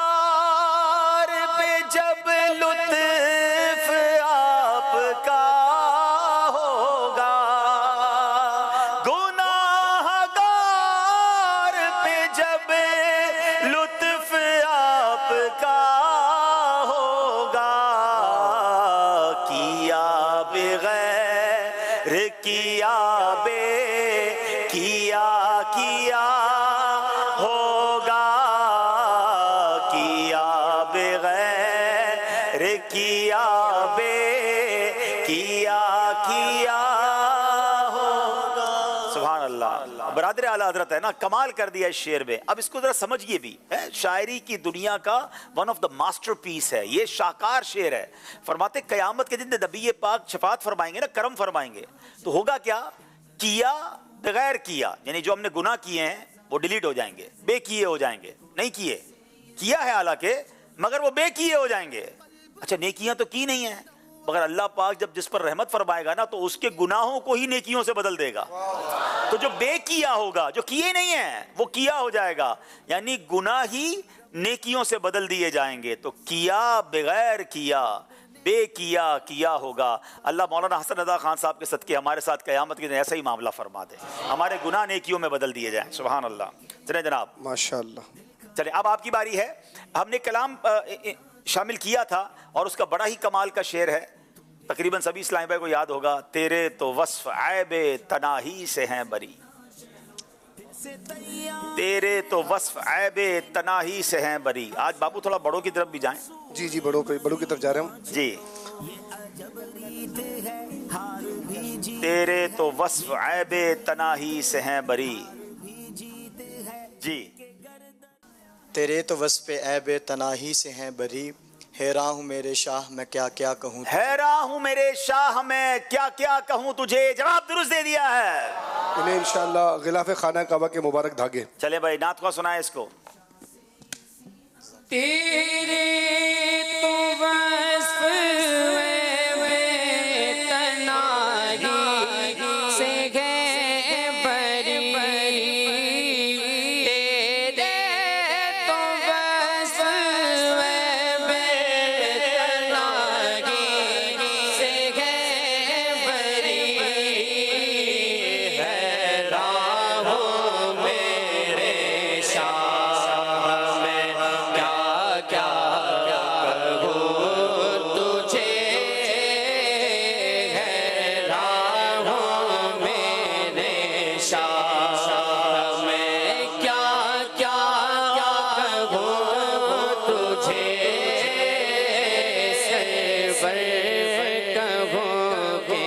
Speaker 2: پہ جب لطف آپ کا ہوگا, گناہگار پہ جب لطف آپ کا ہوگا, کیا بغیر کیا کیا ہوگا, کیا بغیر کیا ہوگا. سبحان اللہ. برادر اعلیٰ حضرت ہے نا, کمال کر دیا اس شعر میں. اب اس کو ذرا سمجھئے بھی, شاعری کی دنیا کا ون آف دا ماسٹر پیس ہے یہ, شاہکار شعر ہے. فرماتے قیامت کے دن نبی پاک شفاعت فرمائیں گے نا, کرم فرمائیں گے, تو ہوگا کیا بغیر کیا, یعنی جو ہم نے گناہ کیے ہیں وہ ڈیلیٹ ہو جائیں گے, بے کیے ہو جائیں گے. نہیں کیا ہے حالانکہ, مگر وہ بے کیے ہو جائیں گے. اچھا نیکیاں تو کی نہیں ہیں, مگر اللہ پاک جب جس پر رحمت فرمائے گا نا تو اس کے گناہوں کو ہی نیکیوں سے بدل دے گا. تو جو بے کیا ہوگا, جو کیے نہیں ہیں وہ کیا ہو جائے گا, یعنی گناہ ہی نیکیوں سے بدل دیے جائیں گے. تو کیا بغیر کیا بے کیا ہوگا. اللہ مولانا حسن رضا خان صاحب کے صدقے ہمارے ساتھ قیامت کے دن ایسا ہی معاملہ فرما دے, ہمارے گناہ نیکیوں میں بدل دیے جائیں. سبحان اللہ. چلیں جناب,
Speaker 13: ماشاءاللہ.
Speaker 2: چلیں اب آپ کی باری ہے. ہم نے کلام شامل کیا تھا اور اس کا بڑا ہی کمال کا شعر ہے, تقریباً سبھی اسلامی بھائی کو یاد ہوگا. تیرے تو وصف عیب تناہی سے ہیں بری, تیرے تو وصف عیب تناہی سے ہیں بری. آج بابو تھوڑا بڑوں کی طرف بھی جائیں.
Speaker 13: جی جی بڑوں کی طرف جا رہے ہوں.
Speaker 2: جی. تیرے تو وصف عیب تناہی سے ہیں بری. جی.
Speaker 17: تیرے تو وصف عیب تناہی سے ہیں بری, حیراں ہوں میرے شاہ میں کیا کیا کہوں,
Speaker 2: حیراں ہوں میرے شاہ میں کیا کیا کہوں تجھے. جواب درست دے دیا ہے.
Speaker 13: انہیں انشاءاللہ غلاف خانہ کعبہ کے مبارک دھاگے.
Speaker 2: چلے بھائی نعت خواہ سنائے اس کو.
Speaker 15: تیرے تو وصف تناہی سے گئے بری, تیرے تو وصف تناہی سے گئے بری, حیراں ہوں میرے شاہ میں کیا کہوں تجھے, حیراں ہوں میرے شاہ میں کیا کہوں تجھے, سرور کہوں کہ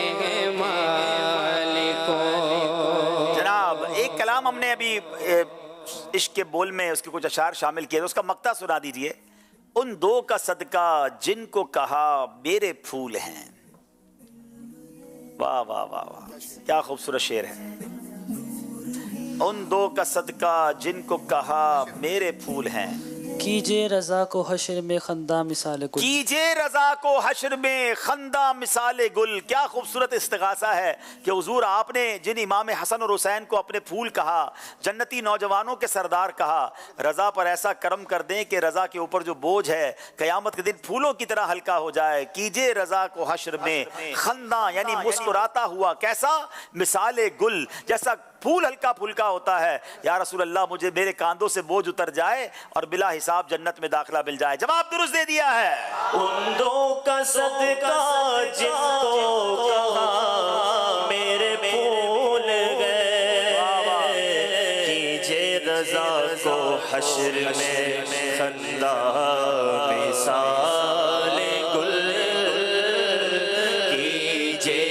Speaker 15: مالکو.
Speaker 2: جناب ایک کلام ہم نے ابھی عشق کے بول میں اس کے کچھ اشعار شامل کیے, اس کا مقطع سنا دیجئے. ان دو کا صدقہ جن کو کہا میرے پھول ہیں. واہ واہ واہ واہ, کیا خوبصورت شعر ہے. ان دو کا صدقہ جن کو کہا میرے پھول ہیں,
Speaker 18: کیجئے رضا کو حشر میں خندہ مثال گل,
Speaker 2: کیجئے رضا کو حشر میں خندہ مثال گل. کیا خوبصورت استغاثہ ہے کہ حضور آپ نے جن امام حسن اور حسین کو اپنے پھول کہا, جنتی نوجوانوں کے سردار کہا, رضا پر ایسا کرم کر دیں کہ رضا کے اوپر جو بوجھ ہے قیامت کے دن پھولوں کی طرح ہلکا ہو جائے. کیجئے رضا کو حشر میں خندہ, یعنی مسکراتا ہوا, کیسا مثال گل, جیسا پھول ہلکا پھلکا ہوتا ہے. یا رسول اللہ مجھے میرے کاندھوں سے بوجھ اتر جائے اور بلا حساب جنت میں داخلہ مل جائے. جواب درست دے دیا ہے.
Speaker 16: ان دو کا صدقہ جن کو کہا میرے پھول گئے, کیجئے رضا کو حشر میں خندہ مثال گل, کیجئے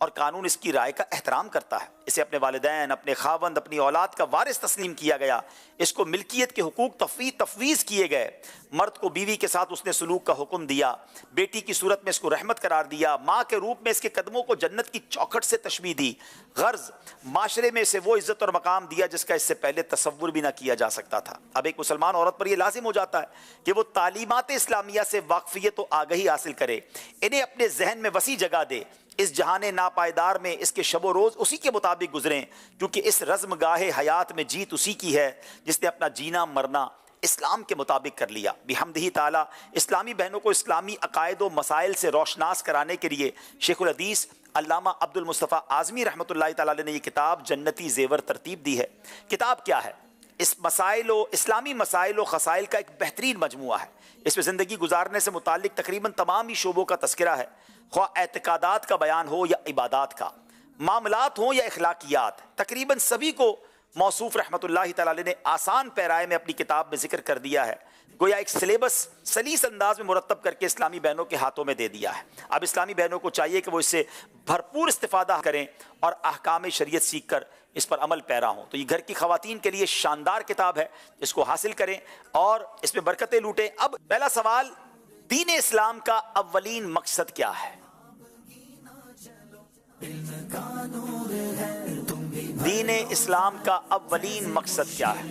Speaker 2: اور قانون اس کی رائے کا احترام کرتا ہے. اسے اپنے والدین، اپنے خاوند، اپنی اولاد کا وارث تسلیم کیا گیا. اس کو ملکیت کے حقوق تفویض کیے گئے. مرد کو بیوی کے ساتھ اس نے سلوک کا حکم دیا. بیٹی کی صورت میں اس کو رحمت قرار دیا. ماں کے روپ میں اس کے قدموں کو جنت کی چوکھٹ سے تشبیہ دی. غرض معاشرے میں اسے وہ عزت اور مقام دیا جس کا اس سے پہلے تصور بھی نہ کیا جا سکتا تھا. اب ایک مسلمان عورت پر یہ لازم ہو جاتا ہے کہ وہ تعلیمات اسلامیہ سے واقفیت و آگہی حاصل کرے، انہیں اپنے ذہن میں وسیع جگہ دے. اس جہان ناپائیدار میں اس کے شب و روز اسی کے مطابق گزریں، کیونکہ اس رزم گاہ حیات میں جیت اسی کی ہے جس نے اپنا جینا مرنا اسلام کے مطابق کر لیا. بحمدہ تعالی اسلامی بہنوں کو اسلامی عقائد و مسائل سے روشناس کرانے کے لیے شیخ الحدیث علامہ عبد المصطفیٰ اعظمی رحمۃ اللہ تعالی نے یہ کتاب جنتی زیور ترتیب دی ہے. کتاب کیا ہے؟ اس اسلامی مسائل و خسائل کا ایک بہترین مجموعہ ہے. اس میں زندگی گزارنے سے متعلق تقریباً تمام ہی شعبوں کا تذکرہ ہے، خواہ اعتقادات کا بیان ہو یا عبادات کا، معاملات ہوں یا اخلاقیات. تقریباً سبھی کو موصوف رحمۃ اللہ تعالی نے آسان پیرائے میں اپنی کتاب میں ذکر کر دیا ہے. گویا ایک سلیبس سلیس انداز میں مرتب کر کے اسلامی بہنوں کے ہاتھوں میں دے دیا ہے. اب اسلامی بہنوں کو چاہیے کہ وہ اس سے بھرپور استفادہ کریں اور احکام شریعت سیکھ کر اس پر عمل پیرا ہوں. تو یہ گھر کی خواتین کے لیے شاندار کتاب ہے، اس کو حاصل کریں اور اس میں برکتیں لوٹیں. اب پہلا سوال، دین اسلام کا اولین مقصد کیا ہے؟ دین اسلام کا اولین مقصد کیا ہے؟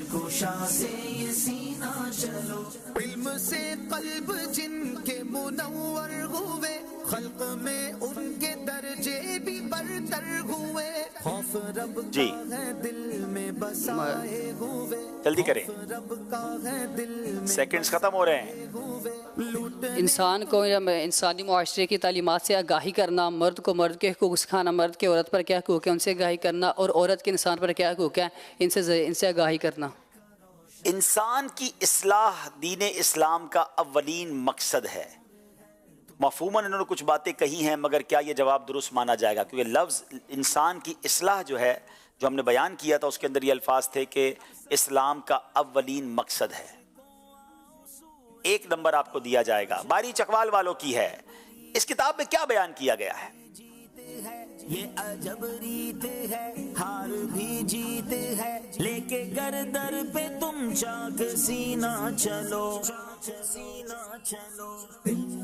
Speaker 1: علم سے قلب جن کے منور ہوئے، خلق میں ان کے درجے بھی برتر ہوئے، خوف رب کا ہے دل میں بسائے ہوئے،
Speaker 2: جلدی کریں،
Speaker 1: رب کا ہے دل میں
Speaker 2: سیکنڈز ختم ہو رہے ہیں.
Speaker 3: انسان کو یا انسانی معاشرے کی تعلیمات سے آگاہی کرنا، مرد کو مرد کے حقوق سکھانا، مرد کے عورت پر کیا حقوق ہے ان سے آگاہی کرنا، اور عورت کے انسان پر کیا حقوق ہے ان سے آگاہی کرنا.
Speaker 2: انسان کی اصلاح دین اسلام کا اولین مقصد ہے. مفہوماً انہوں نے کچھ باتیں کہی ہیں، مگر کیا یہ جواب درست مانا جائے گا؟ کیونکہ لفظ انسان کی اصلاح جو ہے، جو ہم نے بیان کیا تھا، اس کے اندر یہ الفاظ تھے کہ اسلام کا اولین مقصد ہے. 1 نمبر آپ کو دیا جائے گا. باری چکوال والوں کی ہے. اس کتاب میں کیا بیان کیا گیا ہے؟
Speaker 1: یہ عجب ریت ہے، ہار بھی جیتے ہے، لے کے گردر پہ تم چاک سینہ چلو،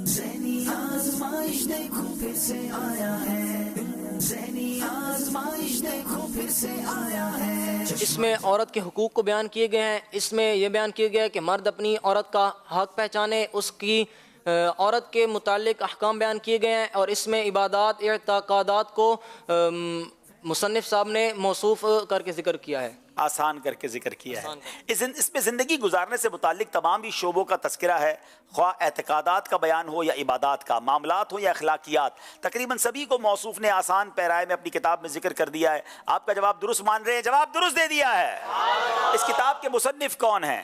Speaker 1: ذہنی آزمائش دیکھو پھر سے آیا ہے، ذہنی آزمائش دیکھو پھر سے آیا ہے.
Speaker 12: اس میں عورت کے حقوق کو بیان کیے گئے ہیں. اس میں یہ بیان کیا گیا ہے کہ مرد اپنی عورت کا حق پہچانے، اس کی عورت کے متعلق احکام بیان کیے گئے ہیں، اور اس میں عبادات، اعتقادات کو مصنف صاحب نے موصوف کر کے ذکر کیا ہے،
Speaker 2: آسان کر کے ذکر کیا ہے. اس میں زندگی گزارنے سے متعلق تمام ہی شعبوں کا تذکرہ ہے، خواہ اعتقادات کا بیان ہو یا عبادات کا، معاملات ہو یا اخلاقیات. تقریباً سبھی کو موصوف نے آسان پیرائے میں اپنی کتاب میں ذکر کر دیا ہے. آپ کا جواب درست مان رہے ہیں؟ جواب درست دے دیا ہے. اس کتاب کے مصنف کون ہیں؟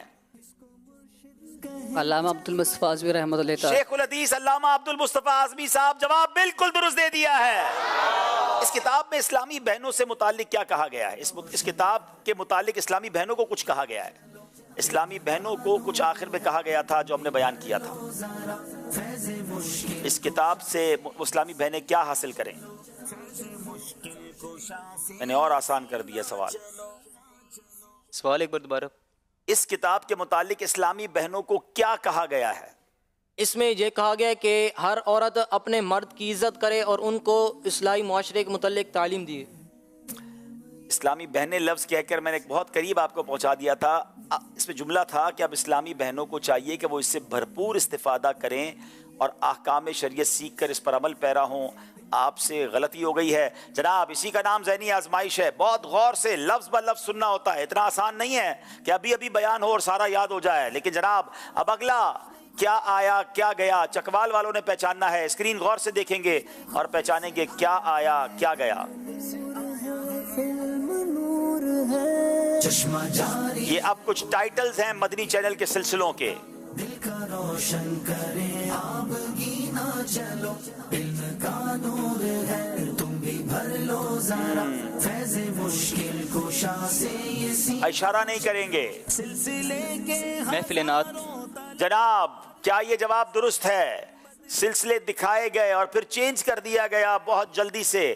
Speaker 3: علامہ عبد المصطفیٰ اعظمی رحمۃ اللہ تعالی.
Speaker 2: شیخ الحدیث علامہ عبد المصطفیٰ اعظمی صاحب، جواب بالکل درست دے دیا ہے. اس کتاب میں اسلامی بہنوں سے متعلق کیا کہا گیا ہے؟ اس کتاب کے متعلق اسلامی بہنوں کو کچھ کہا گیا ہے. اسلامی بہنوں کو کچھ آخر میں کہا گیا تھا جو ہم نے بیان کیا تھا. اس کتاب سے اسلامی بہنیں کیا حاصل کریں؟ میں نے اور آسان کر دیا
Speaker 8: سوال ایک بار دوبارہ.
Speaker 2: اس کتاب کے متعلق اسلامی بہنوں کو کیا کہا گیا ہے؟
Speaker 12: اس میں یہ کہا گیا ہے کہ ہر عورت اپنے مرد کی عزت کرے اور ان کو اصلاحی معاشرے کے متعلق تعلیم دیے.
Speaker 2: اسلامی بہنیں لفظ کہہ کر میں نے بہت قریب آپ کو پہنچا دیا تھا. اس میں جملہ تھا کہ اب اسلامی بہنوں کو چاہیے کہ وہ اس سے بھرپور استفادہ کریں اور احکام شریعت سیکھ کر اس پر عمل پیرا ہوں. آپ سے غلطی ہو گئی ہے جناب. اسی کا نام ذہنی آزمائش ہے. بہت غور سے لفظ بہ لفظ سننا ہوتا ہے. اتنا آسان نہیں ہے کہ ابھی ابھی بیان ہو اور سارا یاد ہو جائے. لیکن جناب اب اگلا کیا آیا کیا گیا چکوال والوں نے پہچاننا ہے. اسکرین غور سے دیکھیں گے اور پہچانیں گے کیا آیا کیا گیا. یہ اب کچھ ٹائٹلز ہیں مدنی چینل کے سلسلوں کے.
Speaker 1: دل کا روشن کرے آپ گینا چلو، علم کا نور ہے تم بھی بھر لو ذرا، فیض مشکل کشا سے یہ
Speaker 2: اشارہ نہیں کریں گے.
Speaker 1: سلسلے کے
Speaker 8: محفل نعت.
Speaker 2: جناب کیا یہ جواب درست ہے؟ سلسلے دکھائے گئے اور پھر چینج کر دیا گیا بہت جلدی سے.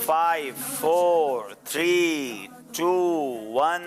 Speaker 2: 5 4 3 2 1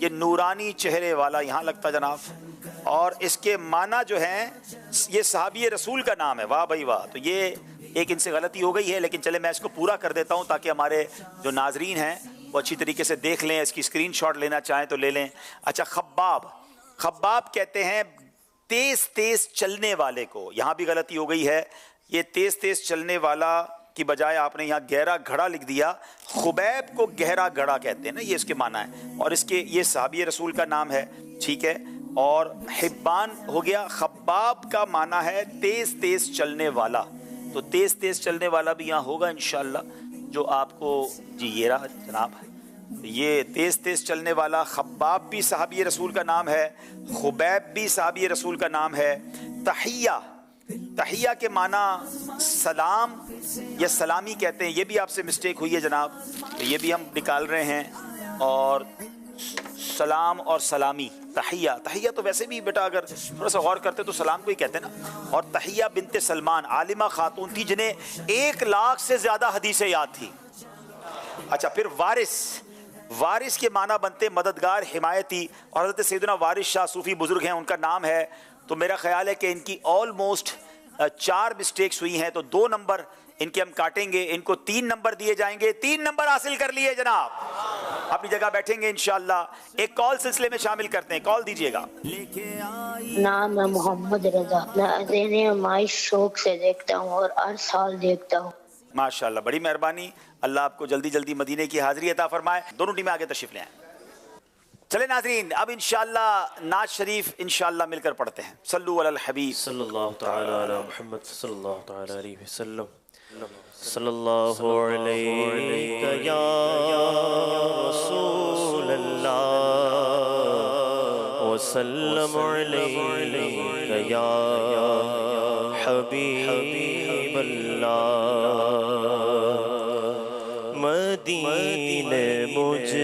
Speaker 2: یہ نورانی چہرے والا یہاں لگتا جناب، اور اس کے معنی جو ہیں یہ صحابی رسول کا نام ہے. واہ بھائی واہ. تو یہ ایک ان سے غلطی ہو گئی ہے، لیکن چلے میں اس کو پورا کر دیتا ہوں تاکہ ہمارے جو ناظرین ہیں وہ اچھی طریقے سے دیکھ لیں، اس کی اسکرین شاٹ لینا چاہیں تو لے لیں. اچھا، خباب، خباب کہتے ہیں تیز تیز چلنے والے کو. یہاں بھی غلطی ہو گئی ہے، یہ تیز تیز چلنے والا کی بجائے آپ نے یہاں گہرا گھڑا لکھ دیا. خبیب کو گہرا گھڑا کہتے ہیں نا، یہ اس کے معنی ہے، اور اس کے یہ صحابی رسول کا نام ہے. ٹھیک ہے. اور حبان ہو گیا. خباب کا معنی ہے تیز تیز چلنے والا، تو تیز تیز چلنے والا بھی یہاں ہوگا انشاءاللہ جو آپ کو. جی یہ رہا جناب، یہ تیز تیز چلنے والا. خباب بھی صحابی رسول کا نام ہے، خبیب بھی صحابی رسول کا نام ہے. تحیہ، تحیہ کے معنی سلام یا سلامی کہتے ہیں. یہ بھی آپ سے مسٹیک ہوئی ہے جناب، یہ بھی ہم نکال رہے ہیں. اور سلام اور سلامی، تحیہ، تحیہ تو ویسے بھی بیٹا اگر تھوڑا سا غور کرتے تو سلام کو ہی کہتے ہیں نا. اور تحیہ بنت سلمان عالمہ خاتون تھی جنہیں 1,00,000 سے زیادہ حدیثیں یاد تھی. اچھا، پھر وارث، وارث کے معنی بنتے مددگار، حمایتی. اور حضرت سیدنا وارث شاہ صوفی بزرگ ہیں، ان کا نام ہے. تو میرا خیال ہے کہ ان کی آلموسٹ 4 مسٹیکس ہوئی ہیں، تو 2 نمبر ان کے ہم کاٹیں گے. ان کو 3 نمبر دیے جائیں گے. 3 نمبر حاصل کر لیے جناب، اپنی جگہ بیٹھیں گے انشاءاللہ. ایک کال سلسلے میں شامل کرتے ہیں، کال دیجئے گا.
Speaker 7: نام ہے محمد رضا. میں ذہنی آزمائش شوق سے دیکھتا ہوں اور ہر سال دیکھتا ہوں.
Speaker 2: ماشاءاللہ، بڑی مہربانی. اللہ آپ کو جلدی جلدی مدینے کی حاضری عطا فرمائے. دونوں ٹیمیں آگے تشریف لے آئیں. چلے ناظرین، اب انشاءاللہ نعت شریف انشاءاللہ مل کر پڑھتے ہیں. صلو علی الحبیب
Speaker 16: صلی اللہ تعالی علی محمد صلی اللہ تعالی علیہ وسلم. صلی اللہ علیہ یا رسول اللہ وسلم علیہ یا حبیب اللہ. مدینے مجھ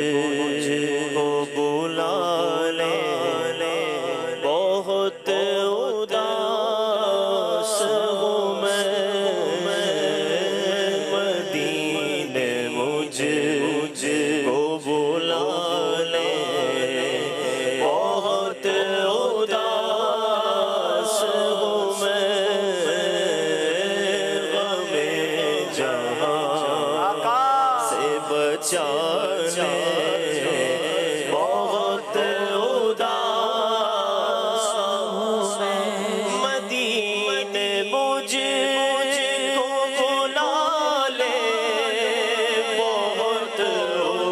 Speaker 16: کو بلا لے، بہت اداس ہوں میں. مدینے مجھ کو بلا لے، بہت اداس ہوں میں. غم جہاں سے بچا لے، بہت اداس ہوں میں. مدینے مجھ کو بلا لے، بہت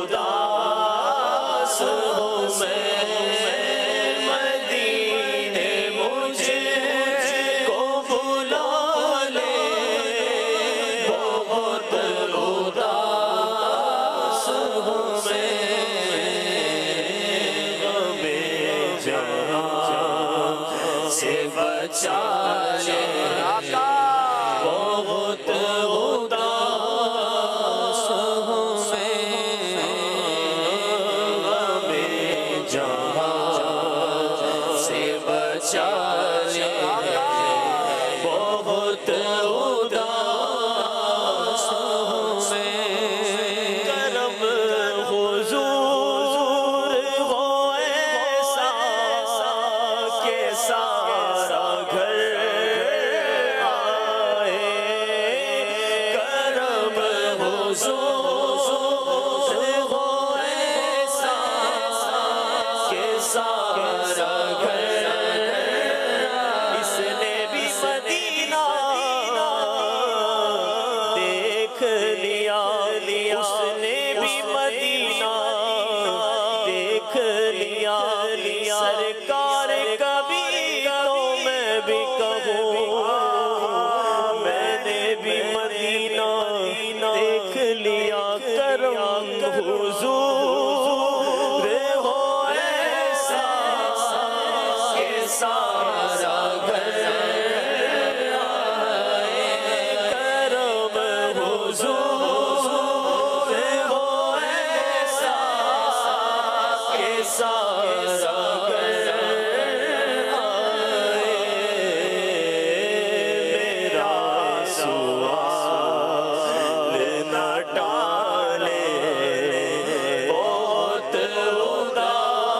Speaker 16: اداس ہوں میں. مدینے مجھ کو بلا لے، بہت اداس ہوں میں. غم جہاں سے بچا لے، بہت اداس ہوں میں. غم جہاں سے بچا لے، بہت اداس ہوں میں. کرم حضور ہو ایسا کہ سارا گھر آئے. کرم حضور ہو ایسا کہ سارا گھر. اس نے بھی مدینہ دیکھ لیا، اس نے بھی مدینہ دیکھ لیا. سرکار کبھی تو میں بھی کہوں، میں نے بھی مدینہ دیکھ لیا. کرم حضور ہو ایسا کہ سارا گھر آئے. کرم حضور ہو ایسا کہ سارا گھر آئے. میرا سوال نہ ٹالے، بہت اداس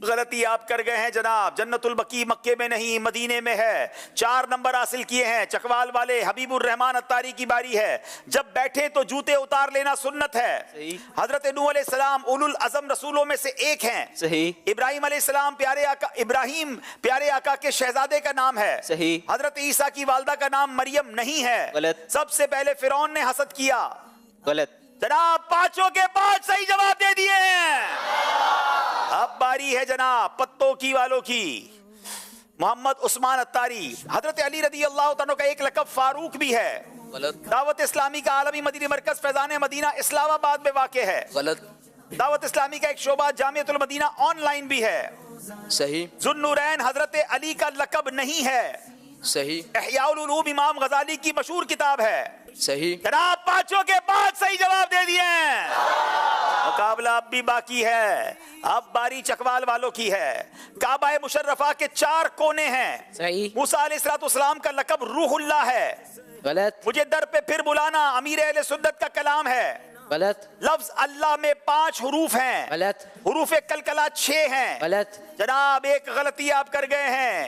Speaker 2: غلطی آپ کر گئے ہیں جناب. جنت البقیع مکے میں نہیں مدینے میں ہے. 4 نمبر حاصل کیے ہیں. چکوال والے حبیب الرحمان اتاری کی باری ہے. جب بیٹھے تو جوتے اتار لینا سنت ہے. حضرت نوح علیہ السلام اولو العزم رسولوں میں سے ایک ہیں. ابراہیم علیہ السلام ابراہیم پیارے آقا کے شہزادے کا نام ہے. حضرت عیسیٰ کی والدہ کا نام مریم نہیں ہے. سب سے پہلے فرعون نے حسد کیا. جناب 5 کے 5 صحیح جواب دے دیے ہیں. اب باری ہے جناب پتوں کی والوں کی. محمد عثمان اتاری. حضرت علی رضی اللہ عنہ کا ایک لقب فاروق بھی ہے. دعوت اسلامی کا عالمی مدنی مرکز فیضان مدینہ اسلام آباد میں واقع ہے. دعوت اسلامی کا ایک شعبہ جامعۃ المدینہ آن لائن بھی ہے.
Speaker 5: صحیح.
Speaker 2: ذوالنورین حضرت علی کا لقب نہیں ہے.
Speaker 5: صحیح.
Speaker 2: احیاء العلوم امام غزالی کی مشہور کتاب ہے.
Speaker 5: صحیح.
Speaker 2: جناب 5 کے 5 صحیح جواب دے دیے ہیں. مقابلہ اب بھی باقی ہے. اب باری چکوال والوں کی ہے. کعبہ مشرفہ کے 4 کونے ہیں. موسیٰ علیہ السلام کا لقب روح اللہ ہے. مجھے در پہ پھر بلانا امیر اہل سنت کا کلام ہے. لفظ اللہ میں 5 حروف ہیں. حروف کلکلہ 6 ہیں. جناب ایک غلطی آپ کر گئے ہیں.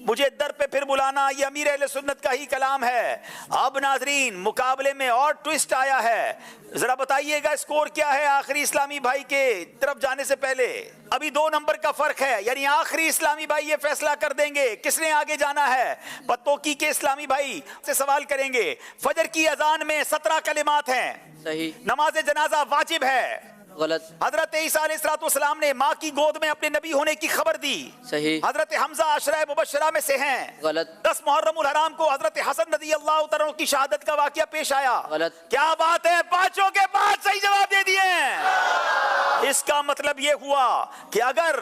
Speaker 2: مجھے در پہ پھر بلانا یہ امیر اہل سنت کا ہی کلام ہے. اب ناظرین مقابلے میں اور ٹویسٹ آیا ہے. ذرا بتائیے گا اسکور کیا ہے آخری اسلامی بھائی کے طرف جانے سے پہلے. ابھی 2 نمبر کا فرق ہے. یعنی آخری اسلامی بھائی یہ فیصلہ کر دیں گے کس نے آگے جانا ہے. پتوکی کے اسلامی بھائی سے سوال کریں گے. فجر کی اذان میں 17 کلمات ہیں. نماز جنازہ واجب ہے. حضرت عیسیٰ علیہ السلام نے ماں کی گود میں اپنے نبی ہونے کی خبر دی. حضرت حمزہ عشرہ مبشرہ میں سے ہیں. 10 محرم الحرام کو حضرت حسن رضی اللہ عنہ کی شہادت کا واقعہ پیش آیا. کیا بات ہے 5 کے 5 صحیح جواب دے دیے. اس کا مطلب یہ ہوا کہ اگر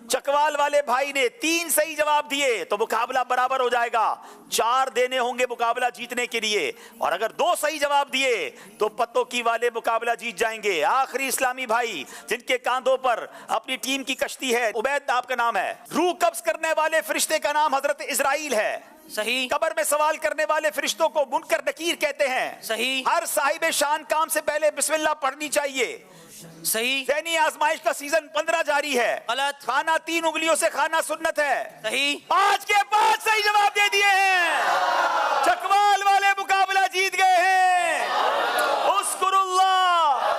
Speaker 2: چکوال والے بھائی نے 3 صحیح جواب دیے تو مقابلہ برابر ہو جائے گا. 4 دینے ہوں گے مقابلہ جیتنے کے لیے. اور اگر 2 صحیح جواب دیے تو پتوکی والے مقابلہ جیت جائیں گے. آخری اسلامی بھائی جن کے کاندھوں پر اپنی ٹیم کی کشتی ہے عبید آپ کا نام ہے. روح قبض کرنے والے فرشتے کا نام حضرت اسرائیل ہے. صحیح. قبر میں سوال کرنے والے فرشتوں کو منکر نکیر کہتے ہیں. صحیح. ہر صاحب شان کام سے پہلے بسم اللہ پڑھنی چاہیے. صحیح. ذہنی آزمائش کا سیزن 15 جاری ہے. غلط. کھانا 3 انگلیوں سے کھانا سنت ہے. صحیح. 5 کے 5 صحیح جواب دے دیے ہیں. چکوال والے مقابلہ جیت گئے ہیں. اذکر اللہ.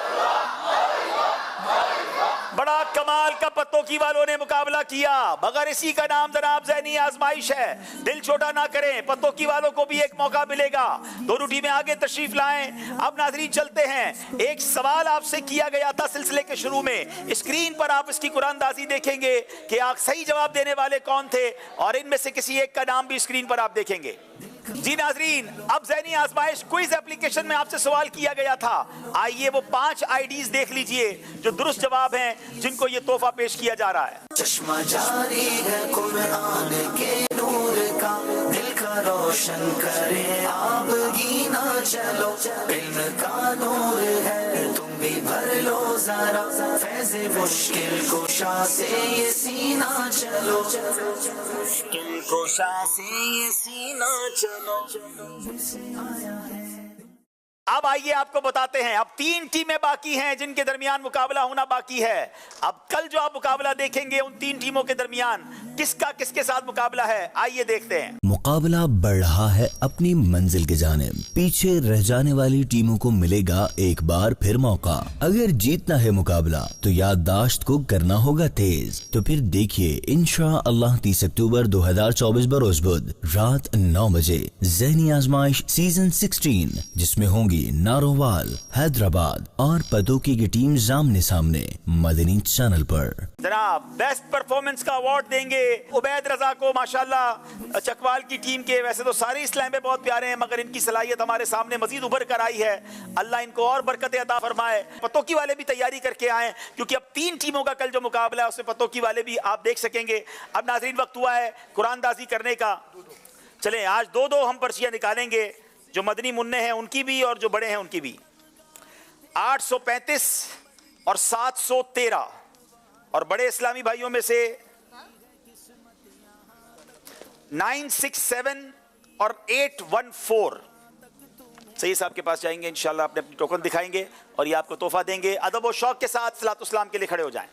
Speaker 2: بڑا کمال کا پتوکی والوں نے مقابلہ کیا مگر اسی کا نام جناب ذہنی آزمائش ہے. دل چھوٹا نہ کریں. پتوکی والوں کو بھی ایک موقع ملے گا. دونوں ٹیمیں آگے تشریف لائیں. اب ناظرین چلتے ہیں. ایک سوال آپ سے کیا گیا تھا سلسلے کے شروع میں. اسکرین پر آپ اس کی قرآن اندازی دیکھیں گے کہ آپ صحیح جواب دینے والے کون تھے اور ان میں سے کسی ایک کا نام بھی اسکرین پر آپ دیکھیں گے. جی ناظرین اب ذہنی آزمائش کوئز اپلیکیشن میں آپ سے سوال کیا گیا تھا. آئیے وہ 5 آئی-ڈیز دیکھ لیجئے جو درست جواب ہیں جن کو یہ تحفہ پیش کیا جا رہا ہے.
Speaker 1: چشمہ جاری ہے قرآن کے نور کا دل کا روشن کرے آپ گینا چلو علم کا نور ہے تم بھی بھر لو ذرا فیض مشکل کشا سے یہ سینہ چلو مشکل کشا سے یہ سینہ چلو.
Speaker 2: اب آئیے آپ کو بتاتے ہیں. اب 3 ٹیمیں باقی ہیں جن کے درمیان مقابلہ ہونا باقی ہے. اب کل جو آپ مقابلہ دیکھیں گے ان 3 ٹیموں کے درمیان کس کا کس کے ساتھ مقابلہ ہے آئیے دیکھتے ہیں.
Speaker 6: مقابلہ بڑھ رہا ہے اپنی منزل کی جانب. پیچھے رہ جانے والی ٹیموں کو ملے گا ایک بار پھر موقع. اگر جیتنا ہے مقابلہ تو یادداشت کو کرنا ہوگا تیز. تو پھر دیکھیے انشاءاللہ 30 اکتوبر 2024 بروز بدھ رات 9 بجے ذہنی آزمائش سیزن 16 جس میں ہوں گی نارووال حیدرآباد اور پتوکی کی ٹیم سامنے سامنے مدنی چینل پر.
Speaker 2: جناب بیسٹ پرفارمنس کا ایوارڈ دیں گے عبید رضا کو. ماشاءاللہ چکوال کی ٹیم کے ویسے تو سارے اسلام میں بہت پیارے ہیں مگر ان کی صلاحیت ہمارے سامنے مزید ابھر کر آئی ہے. اللہ ان کو اور برکت عطا فرمائے. پتوکی والے بھی تیاری کر کے آئیں کیونکہ اب 3 ٹیموں کا کل جو مقابلہ ہے اس میں پتوکی والے بھی آپ دیکھ سکیں گے. اب ناظرین وقت ہوا ہے قرآن دازی کرنے کا. چلیں آج 2 ہم پرچیاں نکالیں گے جو مدنی منع ہیں ان کی بھی اور جو بڑے ہیں ان کی بھی. 835 اور 713 اور بڑے اسلامی بھائیوں میں سے 967 اور 814 صحیح صاحب کے پاس جائیں گے انشاءاللہ اپنے ٹوکن دکھائیں گے اور یہ آپ کو تحفہ دیں گے. ادب و شوق کے ساتھ صلاۃ السلام کے لیے کھڑے ہو جائیں.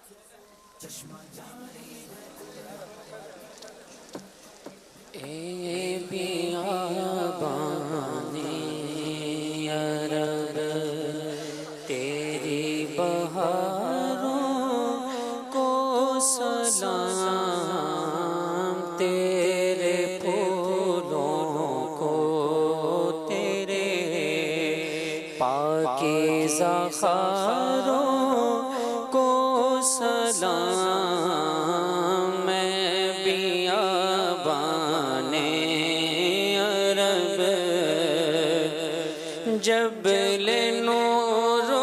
Speaker 9: تیری بہاروں کو سلام، تیرے پھولوں کو تیرے پاکیزہ خاروں کو سلام، میں بیابان عرب جبل نور و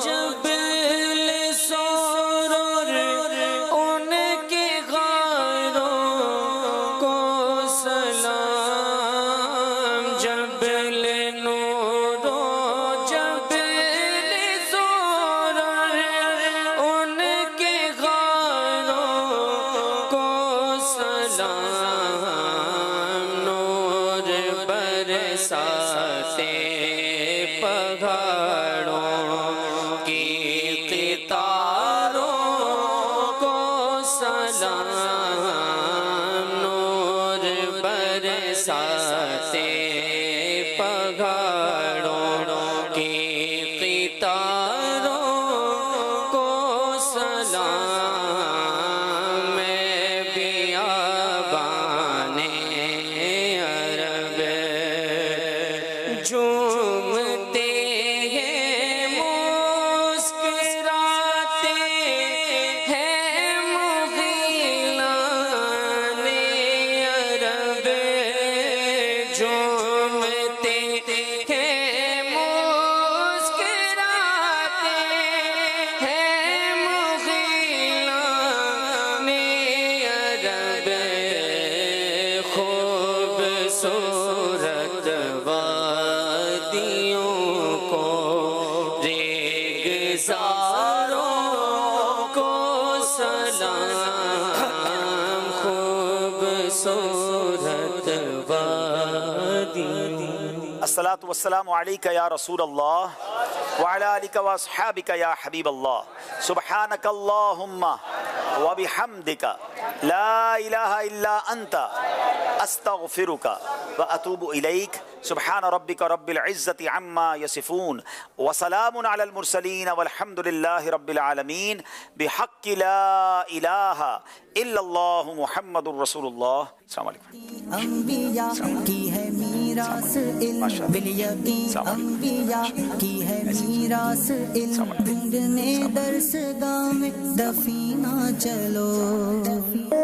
Speaker 9: جبل سرور ان کے غاروں کو سلام، جبل نور و جبل سرور ان کے غاروں کو سلام، نور برساتے پہاڑوں کی قطاروں کو سلام، نور برساتے پہاڑوں کی قطاروں کو سلام، میں بیابان عرب جھومتے ہیں مسکراتے ہیں مغیلان عرب، جھومتے ہیں مسکراتے ہیں مغیلان عرب، خوبصورت وادیوں کو ریگزاروں کو سلام، خوبصورت وادیوں۔
Speaker 2: الصلاۃ والسلام علیک یا رسول اللہ وعلی آلک واصحابک یا حبیب اللہ، سبحانک اللہم وبحمدک لا الہ الا انت استغفرک واتوب الیک، سبحان ربک رب العزت عما یصفون وسلام علی المرسلین والحمد للہ رب العالمین، بحق لا الہ الا اللہ محمد رسول اللہ۔ السلام علیکم۔
Speaker 1: انبیاء کی ہے میراث علم بالیقین، انبیاء کی ہے میراث علم، ڈھونڈنے درس گاہ میں دفینہ چلو،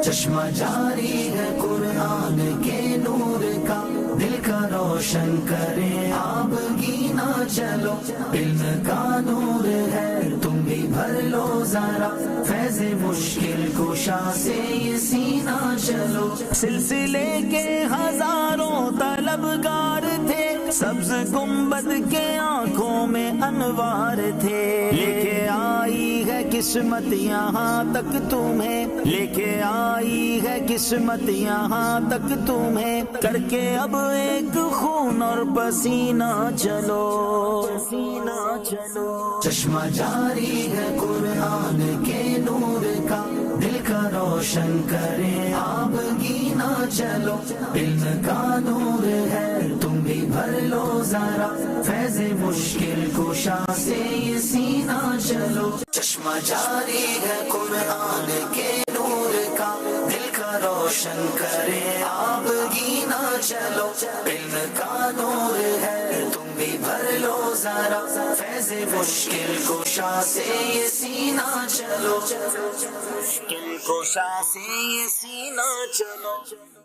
Speaker 1: چشمہ جاری ہے قرآن کے نور کا، دل کا روشن کرے آبگی نہ چلو، علم کا نور ہے تم بھی بھر لو ذرا، فیض مشکل کشا سے یہ سینہ چلو، سلسلے کے ہزاروں طلبگار تھے، سبز گنبد کے آنکھوں میں انوار تھے، لے کے آئی ہے قسمت یہاں تک تمہیں، لے کے آئی ہے قسمت یہاں تک تمہیں، کر کے اب ایک خون اور پسینہ چلو، چشمہ جاری ہے قرآن کے نور کا، دل کا روشن کرے آبگی نہ چلو، علم کا نور ہے تم بھی بھر لو ذرا، فیض مشکل کشا سے یہ سینہ چلو، چشمہ جاری ہے قرآن کے نور کا، دل کا روشن کرے آبگی نہ چلو، علم کا نور ہے تم بھی بھر لو ذرا، فیض مشکل کشا سے یہ سینہ چلو، مشکل کشا سے یہ سینہ چلو۔